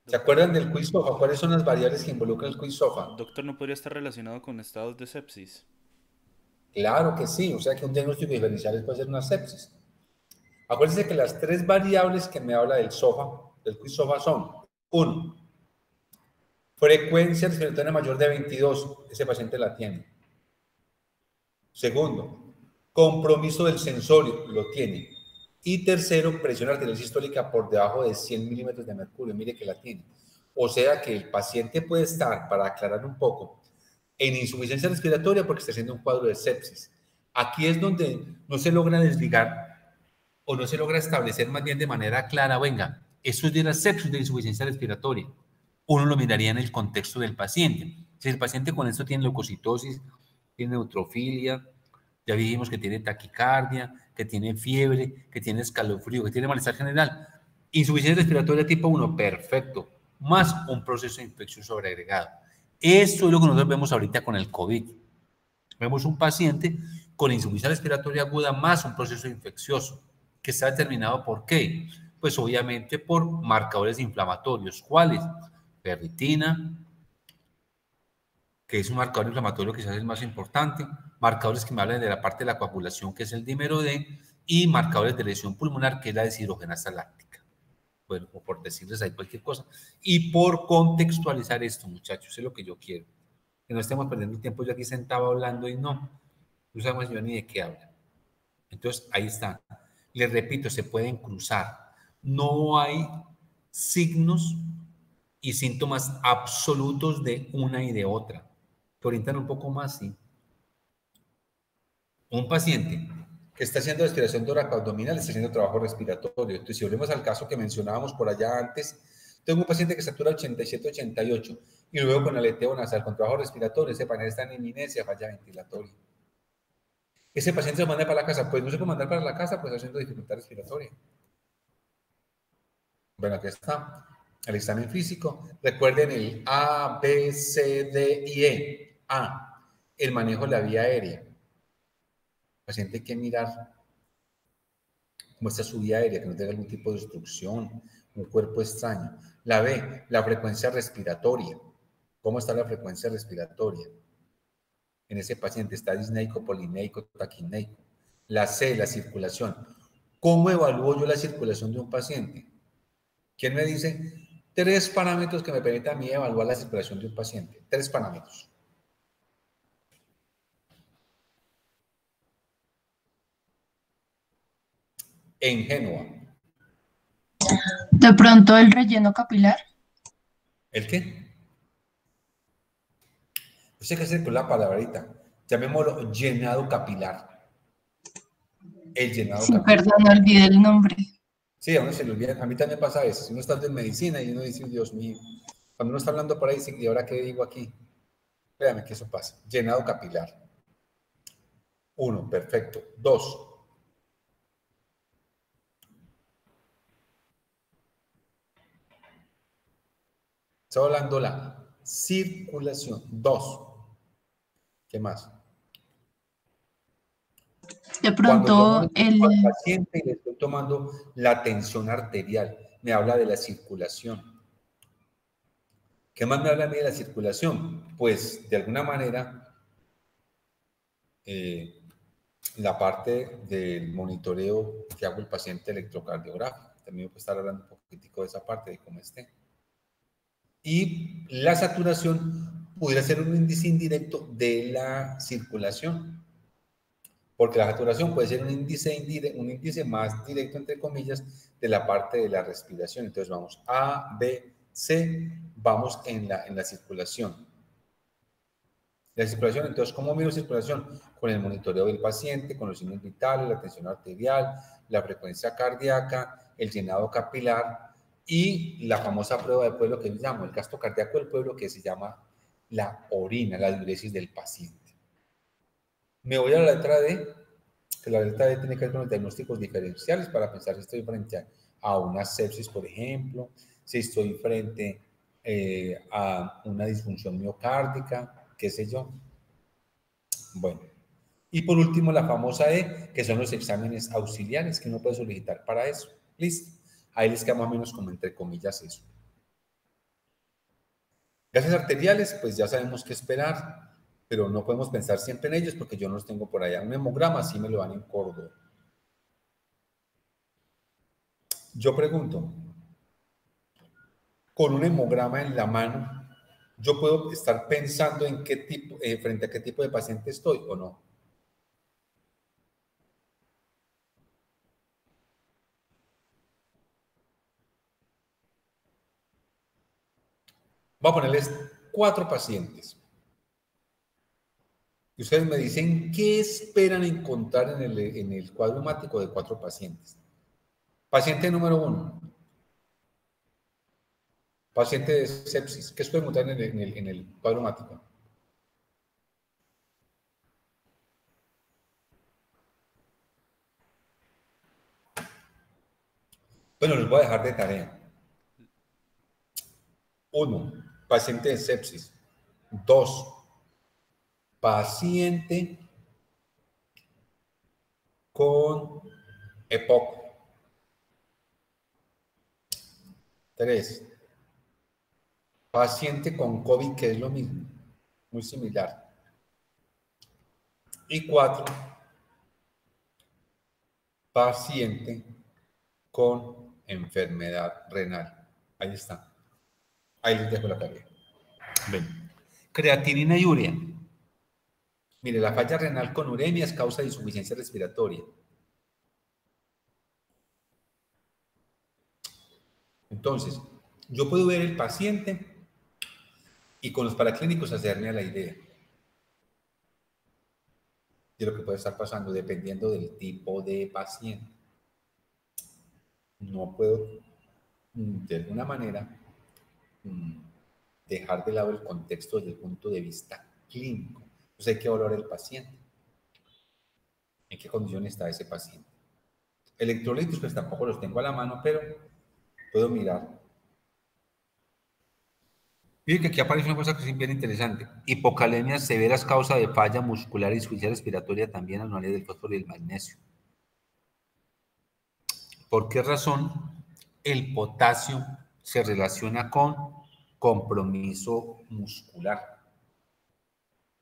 Speaker 1: ¿Se acuerdan del quiz SOFA? ¿Cuáles son las variables que involucran el quiz SOFA?
Speaker 3: Doctor, ¿no podría estar relacionado con estados de sepsis?
Speaker 1: Claro que sí, o sea que un diagnóstico diferencial puede ser una sepsis. Acuérdense que las tres variables que me habla del SOFA, del quiz SOFA son: 1, frecuencia respiratoria mayor de 22, ese paciente la tiene. Segundo, compromiso del sensorio, lo tiene. Y tercero, presión arterial sistólica por debajo de 100 milímetros de mercurio, mire que la tiene. O sea que el paciente puede estar, para aclarar un poco, en insuficiencia respiratoria porque está haciendo un cuadro de sepsis. Aquí es donde no se logra desligar o no se logra establecer más bien de manera clara, venga, eso es de la sepsis, de insuficiencia respiratoria. Uno lo miraría en el contexto del paciente. Si el paciente con esto tiene leucocitosis, tiene neutrofilia, ya dijimos que tiene taquicardia, que tiene fiebre, que tiene escalofrío, que tiene malestar general. Insuficiencia respiratoria tipo 1, perfecto, más un proceso de infección sobreagregado. Esto es lo que nosotros vemos ahorita con el COVID. Vemos un paciente con insuficiencia respiratoria aguda más un proceso infeccioso, que está determinado por qué. Pues obviamente por marcadores inflamatorios. ¿Cuáles? Ferritina, que es un marcador inflamatorio que quizás es el más importante, marcadores que me hablan de la parte de la coagulación, que es el dímero D, y marcadores de lesión pulmonar, que es la deshidrogenasa láctica. Bueno, o por decirles ahí cualquier cosa. Y por contextualizar esto, muchachos, es lo que yo quiero. Que no estemos perdiendo tiempo yo aquí sentado hablando y no sabemos yo ni de qué habla. Entonces, ahí está. Les repito, se pueden cruzar. No hay signos y síntomas absolutos de una y de otra. Te orientan un poco más, sí. Un paciente que está haciendo respiración toracoabdominal está haciendo trabajo respiratorio. Entonces, si volvemos al caso que mencionábamos por allá antes, tengo un paciente que satura 87-88 y luego con aleteo nasal, con trabajo respiratorio, ese paciente está en inminencia, falla ventilatoria. Ese paciente se manda para la casa, pues no se puede mandar para la casa, pues haciendo dificultad respiratoria. Bueno, aquí está el examen físico. Recuerden el A, B, C, D y E. A, el manejo de la vía aérea. El paciente hay que mirar cómo está su vía aérea, que no tenga algún tipo de obstrucción, un cuerpo extraño. La B, la frecuencia respiratoria. ¿Cómo está la frecuencia respiratoria? En ese paciente está disneico, polineico, taquineico. La C, la circulación. ¿Cómo evalúo yo la circulación de un paciente? ¿Quién me dice? 3 parámetros que me permitan a mí evaluar la circulación de un paciente. 3 parámetros. En Génova.
Speaker 4: De pronto el relleno capilar.
Speaker 1: ¿El qué? No sé qué hacer con la palabrita. Llamémoslo llenado capilar. El llenado
Speaker 4: Sí,
Speaker 1: capilar.
Speaker 4: perdón, olvidé el nombre.
Speaker 1: Sí, a uno se le olvida. A mí también pasa a veces. Uno está en medicina y uno dice, Dios mío. Cuando uno está hablando por ahí, dice, ¿y ahora qué digo aquí? Espérame que eso pasa. Llenado capilar. 1, perfecto. 2. Está hablando la circulación. 2. ¿Qué más?
Speaker 4: De
Speaker 1: Cuando yo
Speaker 4: pronto,
Speaker 1: monitorizo al paciente y le estoy tomando la tensión arterial, me habla de la circulación. ¿Qué más me habla a mí de la circulación? Pues, de alguna manera, la parte del monitoreo que hago el paciente electrocardiográfico. También me puede estar hablando un poquitico de esa parte, de cómo esté. Y la saturación pudiera ser un índice indirecto de la circulación, porque la saturación puede ser un índice más directo, entre comillas, de la parte de la respiración. Entonces vamos A, B, C, vamos en la circulación. La circulación, entonces, ¿cómo mido circulación? Con el monitoreo del paciente, con los signos vitales, la tensión arterial, la frecuencia cardíaca, el llenado capilar y la famosa prueba de pueblo que llamo el gasto cardíaco del pueblo, que se llama la orina, la diuresis del paciente. Me voy a la letra D, que la letra D tiene que ver con los diagnósticos diferenciales para pensar si estoy frente a una sepsis, por ejemplo, si estoy frente a una disfunción miocárdica, qué sé yo. Bueno, y por último la famosa E, que son los exámenes auxiliares que uno puede solicitar para eso. Listo. Ahí les queda más o menos como entre comillas eso. Gases arteriales, pues ya sabemos qué esperar, pero no podemos pensar siempre en ellos porque yo no los tengo por allá. Un hemograma sí me lo dan en Córdoba. Yo pregunto, con un hemograma en la mano, ¿yo puedo estar pensando en qué tipo, frente a qué tipo de paciente estoy o no? Voy a ponerles 4 pacientes. Y ustedes me dicen qué esperan encontrar en el cuadro hemático de 4 pacientes. Paciente número 1, paciente de sepsis. ¿Qué espero encontrar en el cuadro hemático? Bueno, les voy a dejar de tarea. 1, paciente de sepsis. 2, paciente con EPOC. 3, paciente con COVID, que es lo mismo, muy similar. Y 4, paciente con enfermedad renal. Ahí está. Ahí les dejo la tarea. Ven. Creatinina y urea. Mire, la falla renal con uremia es causa de insuficiencia respiratoria. Entonces, yo puedo ver el paciente y con los paraclínicos hacerme a la idea de lo que puede estar pasando dependiendo del tipo de paciente. No puedo, de alguna manera, dejar de lado el contexto desde el punto de vista clínico. Entonces hay que evaluar el paciente. ¿En qué condición está ese paciente? Electrolitos, pues tampoco los tengo a la mano, pero puedo mirar. Fíjense que aquí aparece una cosa que es bien interesante. Hipocalemias severas causa de falla muscular y insuficiencia respiratoria también anuales del fósforo y el magnesio. ¿Por qué razón el potasio se relaciona con compromiso muscular?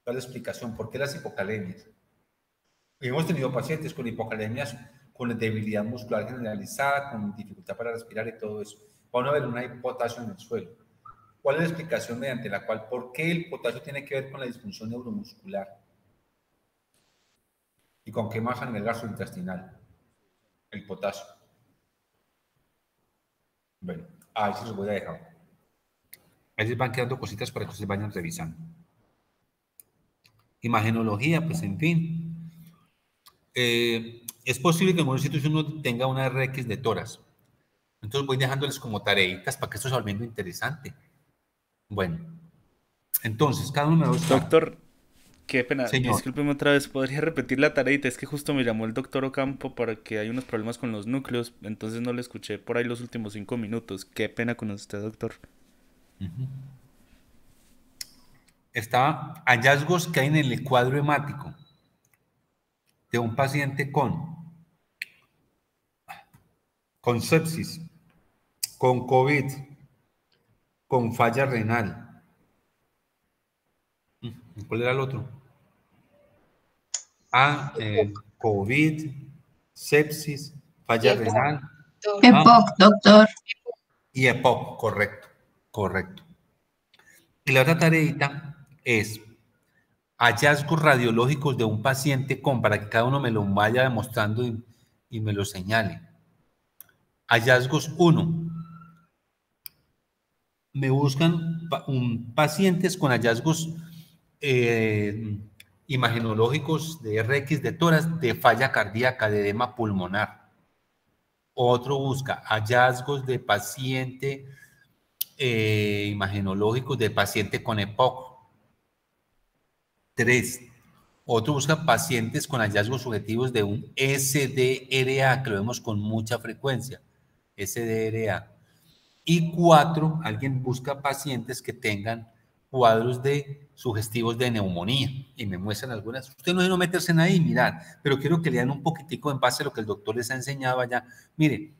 Speaker 1: ¿Cuál es la explicación? ¿Por qué las hipocalemias? Hemos tenido pacientes con hipocalemias, con debilidad muscular generalizada, con dificultad para respirar y todo eso. Van a ver una potasio en el suelo. ¿Cuál es la explicación mediante la cual, por qué el potasio tiene que ver con la disfunción neuromuscular? ¿Y con qué más a nivel gastrointestinal? El potasio. Bueno, ahí se los voy a dejar. Ahí les van quedando cositas para que ustedes vayan revisando. Imagenología, pues en fin. Es posible que en algunos sitios uno tenga una RX de toras. Entonces voy dejándoles como tareitas para que esto se volviendo interesante. Bueno, entonces cada uno de está.
Speaker 3: Doctor, qué pena,
Speaker 1: Señor.
Speaker 3: discúlpeme otra vez, ¿podría repetir la tareita? Es que justo me llamó el doctor Ocampo para que hay unos problemas con los núcleos, entonces no le escuché por ahí los últimos 5 minutos. Qué pena con usted, doctor.
Speaker 1: Está hallazgos que hay en el cuadro hemático. de un paciente con sepsis, con COVID, con falla renal. ¿Cuál era el otro? COVID, sepsis, falla renal.
Speaker 4: EPOC, doctor.
Speaker 1: Y EPOC, correcto, correcto. Y la otra tareita es hallazgos radiológicos de un paciente para que cada uno me lo vaya demostrando y me lo señale. Hallazgos 1. Me buscan pacientes con hallazgos imagenológicos de RX de tórax, de falla cardíaca, de edema pulmonar. Otro busca hallazgos de paciente imagenológicos de paciente con EPOC. 3. Otro busca pacientes con hallazgos subjetivos de un SDRA, que lo vemos con mucha frecuencia. SDRA. Y 4, alguien busca pacientes que tengan cuadros sugestivos de neumonía y me muestran algunas. Usted no debe meterse en ahí, mirar, pero quiero que lean un poquitico en base a lo que el doctor les ha enseñado allá. Mire,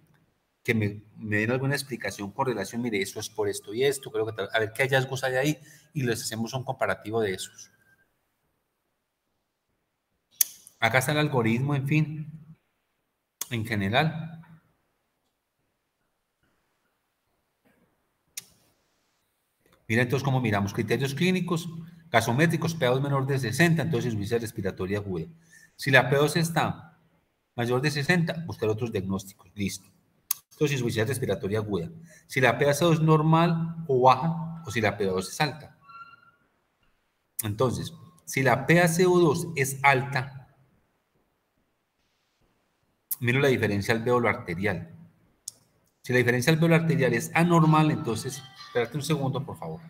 Speaker 1: que me den alguna explicación con relación, mire, eso es por esto y esto, creo que a ver qué hallazgos hay ahí y les hacemos un comparativo de esos. Acá está el algoritmo, en fin, en general. Mira entonces cómo miramos criterios clínicos, gasométricos, P2 menor de 60, entonces insuficiencia respiratoria aguda. Si la P2 está mayor de 60, buscar otros diagnósticos, listo. Entonces insuficiencia respiratoria aguda. Si la PaCO es normal o baja, o si la P2 es alta. Entonces, si la PaCO2 es alta, miro la diferencia alvéolo arterial. Si la diferencia alvéolo arterial es anormal, entonces, espérate un segundo, por favor.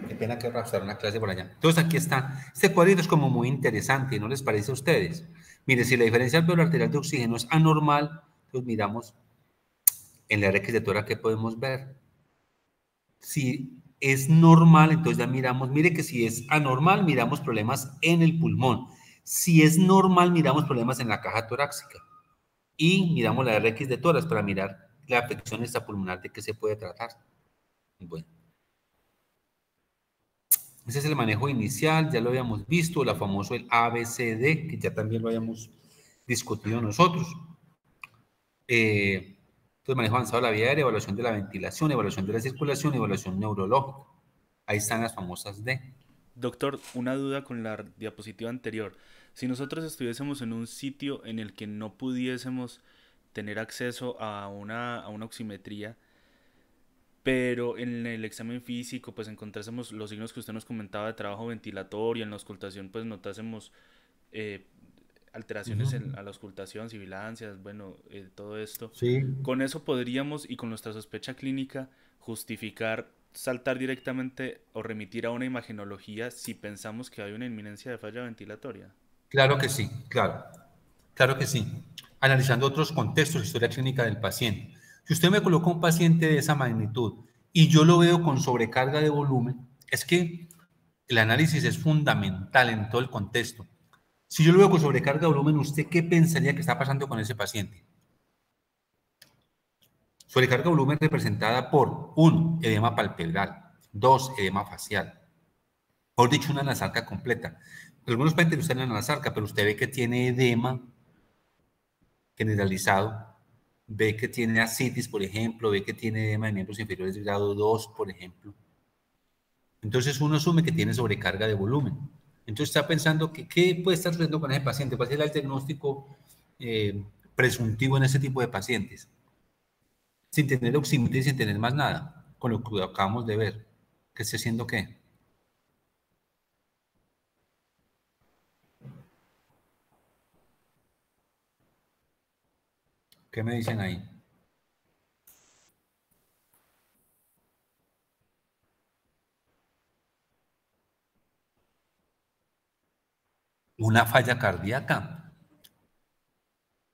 Speaker 1: Qué pena que arrastrar una clase por allá. Entonces aquí está. Este cuadrito es como muy interesante, ¿no les parece a ustedes? Mire, si la diferencia alvéolo arterial de oxígeno es anormal, entonces miramos en la RX de tórax que podemos ver. Si es normal, entonces ya miramos, mire que si es anormal, miramos problemas en el pulmón. Si es normal, miramos problemas en la caja torácica. Y miramos la RX de tórax para mirar la afección extrapulmonar de que se puede tratar. Bueno. Ese es el manejo inicial, ya lo habíamos visto, la famoso el ABCD, que ya también lo habíamos discutido nosotros. Entonces, manejo avanzado de la vía aérea, evaluación de la ventilación, evaluación de la circulación, evaluación neurológica. Ahí están las famosas D.
Speaker 3: Doctor, una duda con la diapositiva anterior. Si nosotros estuviésemos en un sitio en el que no pudiésemos tener acceso a una oximetría, pero en el examen físico pues encontrásemos los signos que usted nos comentaba de trabajo ventilatorio, en la auscultación pues notásemos alteraciones a la auscultación, sibilancias, bueno, todo esto.
Speaker 1: Sí.
Speaker 3: Con eso podríamos, y con nuestra sospecha clínica, justificar saltar directamente o remitir a una imagenología si pensamos que hay una inminencia de falla ventilatoria.
Speaker 1: Claro que sí, claro. Claro que sí. Analizando otros contextos, historia clínica del paciente. Si usted me coloca un paciente de esa magnitud y yo lo veo con sobrecarga de volumen, es que el análisis es fundamental en todo el contexto. Si yo lo veo con sobrecarga de volumen, ¿usted qué pensaría que está pasando con ese paciente? Sobrecarga de volumen representada por 1, edema palpebral, 2, edema facial, por dicho, una nasalca completa. Algunos pacientes están en la sarca, pero usted ve que tiene edema generalizado, ve que tiene ascitis, por ejemplo, ve que tiene edema de miembros inferiores de grado 2, por ejemplo. Entonces uno asume que tiene sobrecarga de volumen. Entonces está pensando que qué puede estar sucediendo con ese paciente, cuál es el diagnóstico presuntivo en ese tipo de pacientes, sin tener oximetría y sin tener más nada, con lo que acabamos de ver. ¿Qué está haciendo qué? ¿Qué me dicen ahí? Una falla cardíaca,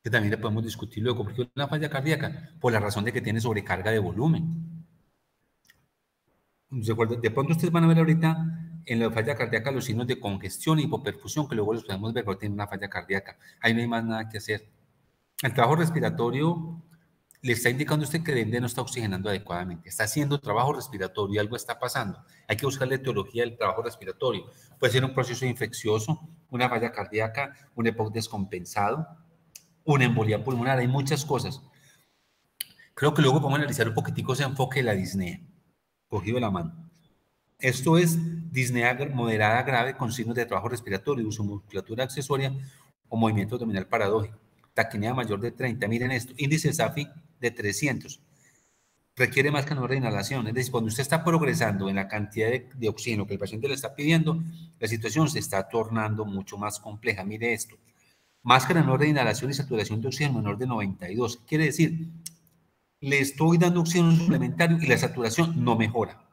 Speaker 1: que también le podemos discutir luego. ¿Por qué una falla cardíaca? Por la razón de que tiene sobrecarga de volumen. De pronto ustedes van a ver ahorita en la falla cardíaca los signos de congestión y hipoperfusión, que luego los podemos ver, pero tiene una falla cardíaca. Ahí no hay más nada que hacer. El trabajo respiratorio le está indicando a usted que el ende no está oxigenando adecuadamente. Está haciendo trabajo respiratorio y algo está pasando. Hay que buscar la etiología del trabajo respiratorio. Puede ser un proceso infeccioso, una falla cardíaca, un EPOC descompensado, una embolia pulmonar, hay muchas cosas. Creo que luego podemos analizar un poquitico ese enfoque de la disnea, cogido de la mano. Esto es disnea moderada grave con signos de trabajo respiratorio, uso musculatura accesoria o movimiento abdominal paradójico. Taquinea mayor de 30. Miren esto, índice SAFI de 300. Requiere más que una reinhalación. Es decir, cuando usted está progresando en la cantidad de oxígeno que el paciente le está pidiendo, la situación se está tornando mucho más compleja. Mire esto. Máscara menor de inhalación y saturación de oxígeno menor de 92. Quiere decir, le estoy dando oxígeno suplementario y la saturación no mejora.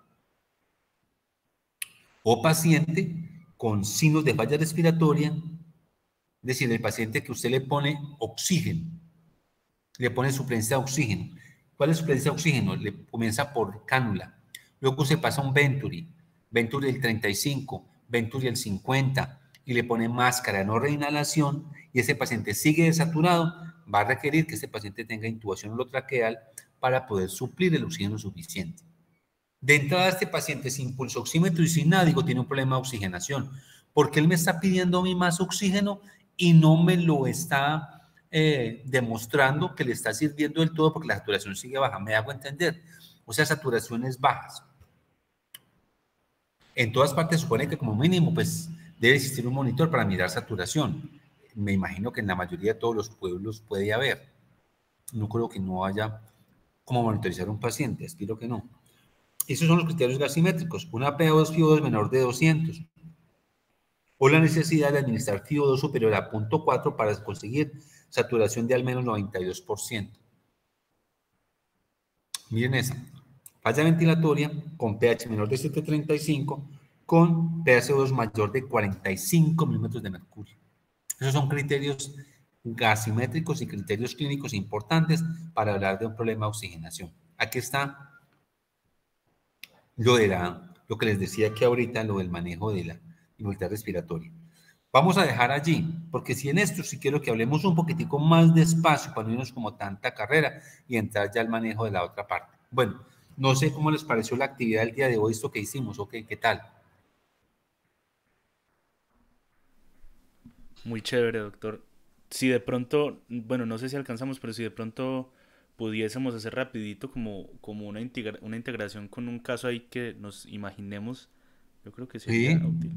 Speaker 1: O paciente con signos de falla respiratoria, es decir, el paciente que usted le pone oxígeno, le pone suplencia de oxígeno. ¿Cuál es suplencia de oxígeno? Le comienza por cánula, luego se pasa a un Venturi, Venturi el 35, Venturi el 50, y le pone máscara no reinhalación, y ese paciente sigue desaturado, va a requerir que este paciente tenga intubación holotraqueal para poder suplir el oxígeno suficiente. De entrada, este paciente sin pulso oxímetro y sin nada, digo, tiene un problema de oxigenación, porque él me está pidiendo a mí más oxígeno y no me lo está demostrando que le está sirviendo del todo porque la saturación sigue baja. ¿Me hago entender? O sea, saturaciones bajas. En todas partes supone que como mínimo, pues, debe existir un monitor para mirar saturación. Me imagino que en la mayoría de todos los pueblos puede haber. No creo que no haya como monitorizar un paciente, espero que no. Esos son los criterios gasimétricos. Una PaO2 FiO2 menor de 200. O la necesidad de administrar FiO2 superior a 0.4 para conseguir saturación de al menos 92%. Miren esa. Falla ventilatoria con pH menor de 7.35 con PaCO2 mayor de 45 milímetros de mercurio. Esos son criterios gasimétricos y criterios clínicos importantes para hablar de un problema de oxigenación. Aquí está lo que les decía que ahorita, lo del manejo de la inmovilidad respiratoria. Vamos a dejar allí, porque si en esto sí quiero que hablemos un poquitico más despacio para no irnos como tanta carrera y entrar ya al manejo de la otra parte. Bueno, no sé cómo les pareció la actividad del día de hoy, esto que hicimos, ¿ok? ¿Qué tal?
Speaker 3: Muy chévere, doctor. Si de pronto, bueno, no sé si alcanzamos, pero si de pronto pudiésemos hacer rapidito como una integración con un caso ahí que nos imaginemos, yo creo que sería
Speaker 1: Sí.
Speaker 3: útil.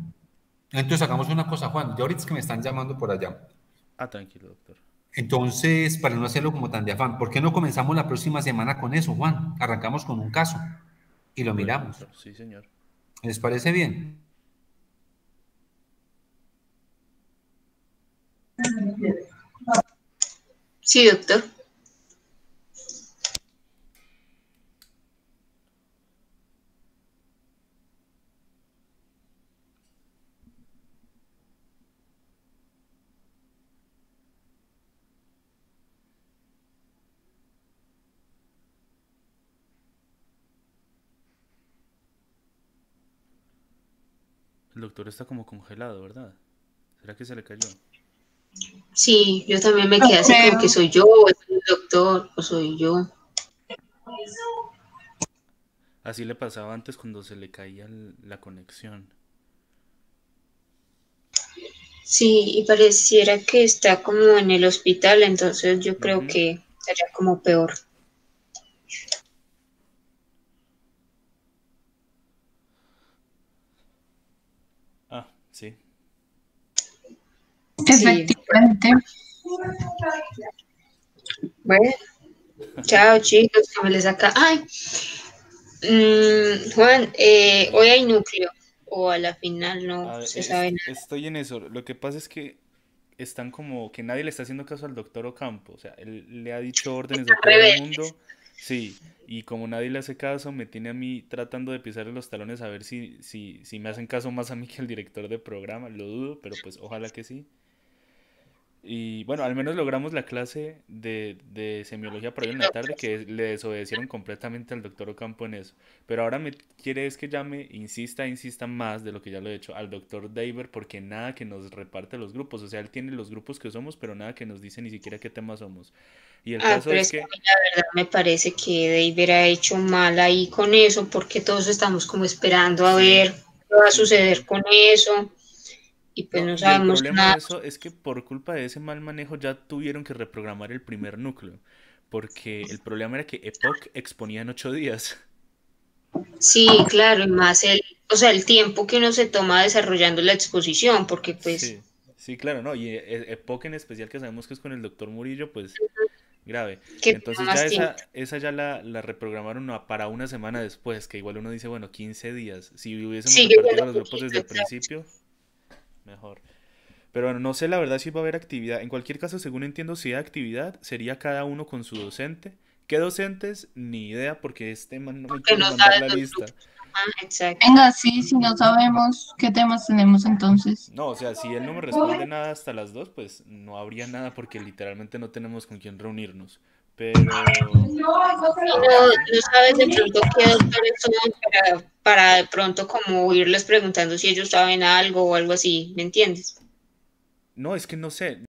Speaker 1: Entonces hagamos una cosa, Juan. Ya ahorita es que me están llamando por allá.
Speaker 3: Ah, tranquilo, doctor.
Speaker 1: Entonces, para no hacerlo como tan de afán, ¿por qué no comenzamos la próxima semana con eso, Juan? Arrancamos con un caso y lo
Speaker 3: Bueno,
Speaker 1: miramos.
Speaker 3: doctor, sí, señor.
Speaker 1: ¿Les parece bien?
Speaker 2: Sí, doctor.
Speaker 3: El doctor está como congelado, ¿verdad? ¿Será que se le cayó?
Speaker 2: Sí, yo también me
Speaker 4: No
Speaker 2: quedé así como que
Speaker 4: creo.
Speaker 2: soy yo, o es el doctor, o soy yo.
Speaker 3: Así le pasaba antes cuando se le caía la conexión.
Speaker 2: Sí, y pareciera que está como en el hospital, entonces yo creo
Speaker 3: Ujú.
Speaker 2: que sería como peor.
Speaker 3: Ah, sí.
Speaker 2: Sí,
Speaker 4: Efectivamente.
Speaker 2: bueno, chao chicos, que me les saca. Ay, Juan, hoy hay núcleo, o a la final no
Speaker 3: A ver,
Speaker 2: se sabe nada.
Speaker 3: estoy en eso. Lo que pasa es que están como que nadie le está haciendo caso al doctor Ocampo. O sea, él le ha dicho órdenes a todo el
Speaker 2: Rebeldes.
Speaker 3: mundo. Sí, y como nadie le hace caso, me tiene a mí tratando de pisarle los talones a ver si me hacen caso más a mí que al director de programa. Lo dudo, pero pues ojalá que sí. Y bueno, al menos logramos la clase de semiología por ahí en la tarde, que le desobedecieron completamente al doctor Ocampo en eso. Pero ahora me quiere es que llame, insista más de lo que ya lo he hecho al doctor Daver, porque nada que nos reparte los grupos. O sea, él tiene los grupos que somos, pero nada que nos dice ni siquiera qué temas somos. Y el
Speaker 2: Ah,
Speaker 3: caso
Speaker 2: pero
Speaker 3: es
Speaker 2: es que a
Speaker 3: que,
Speaker 2: mí la verdad me parece que David ha hecho mal ahí con eso, porque todos estamos como esperando a
Speaker 3: sí,
Speaker 2: ver qué va a
Speaker 3: sí, sí,
Speaker 2: suceder
Speaker 3: sí.
Speaker 2: con eso, y pues
Speaker 3: No,
Speaker 2: no
Speaker 3: y el
Speaker 2: sabemos
Speaker 3: problema de
Speaker 2: nada.
Speaker 3: eso es que por culpa de ese mal manejo ya tuvieron que reprogramar el primer núcleo. Porque el problema era que Epoch exponía en 8 días.
Speaker 2: Sí, claro, y más o sea, el tiempo que uno se toma desarrollando la exposición, porque pues,
Speaker 3: Sí, sí, claro, no. Y Epoch en especial, que sabemos que es con el doctor Murillo, pues grave.
Speaker 2: que toma
Speaker 3: Entonces
Speaker 2: más
Speaker 3: ya
Speaker 2: tiempo.
Speaker 3: esa ya la reprogramaron para una semana después, que igual uno dice, bueno, 15 días. Si hubiésemos
Speaker 2: Sigue
Speaker 3: repartido
Speaker 2: siendo
Speaker 3: los grupos
Speaker 2: poquito,
Speaker 3: desde el
Speaker 2: exacto.
Speaker 3: principio, mejor. Pero bueno, no sé la verdad si va a haber actividad. En cualquier caso, según entiendo, si hay actividad, sería cada uno con su docente. ¿Qué docentes? Ni idea, porque este man no me
Speaker 2: Porque
Speaker 3: quiere
Speaker 2: no
Speaker 3: mandar
Speaker 2: sabes
Speaker 3: la
Speaker 2: los
Speaker 3: lista.
Speaker 2: grupos. Ajá, exacto.
Speaker 4: Venga, sí, si no sabemos qué temas tenemos entonces.
Speaker 3: No, o sea, si él no me responde nada hasta las 2, pues no habría nada porque literalmente no tenemos con quién reunirnos. Pero,
Speaker 2: Y
Speaker 3: pero
Speaker 2: no,
Speaker 3: sí, sí.
Speaker 2: no sabes de pronto qué doctores son para de pronto como irles preguntando si ellos saben algo o algo así, ¿me entiendes?
Speaker 3: No, es que no sé.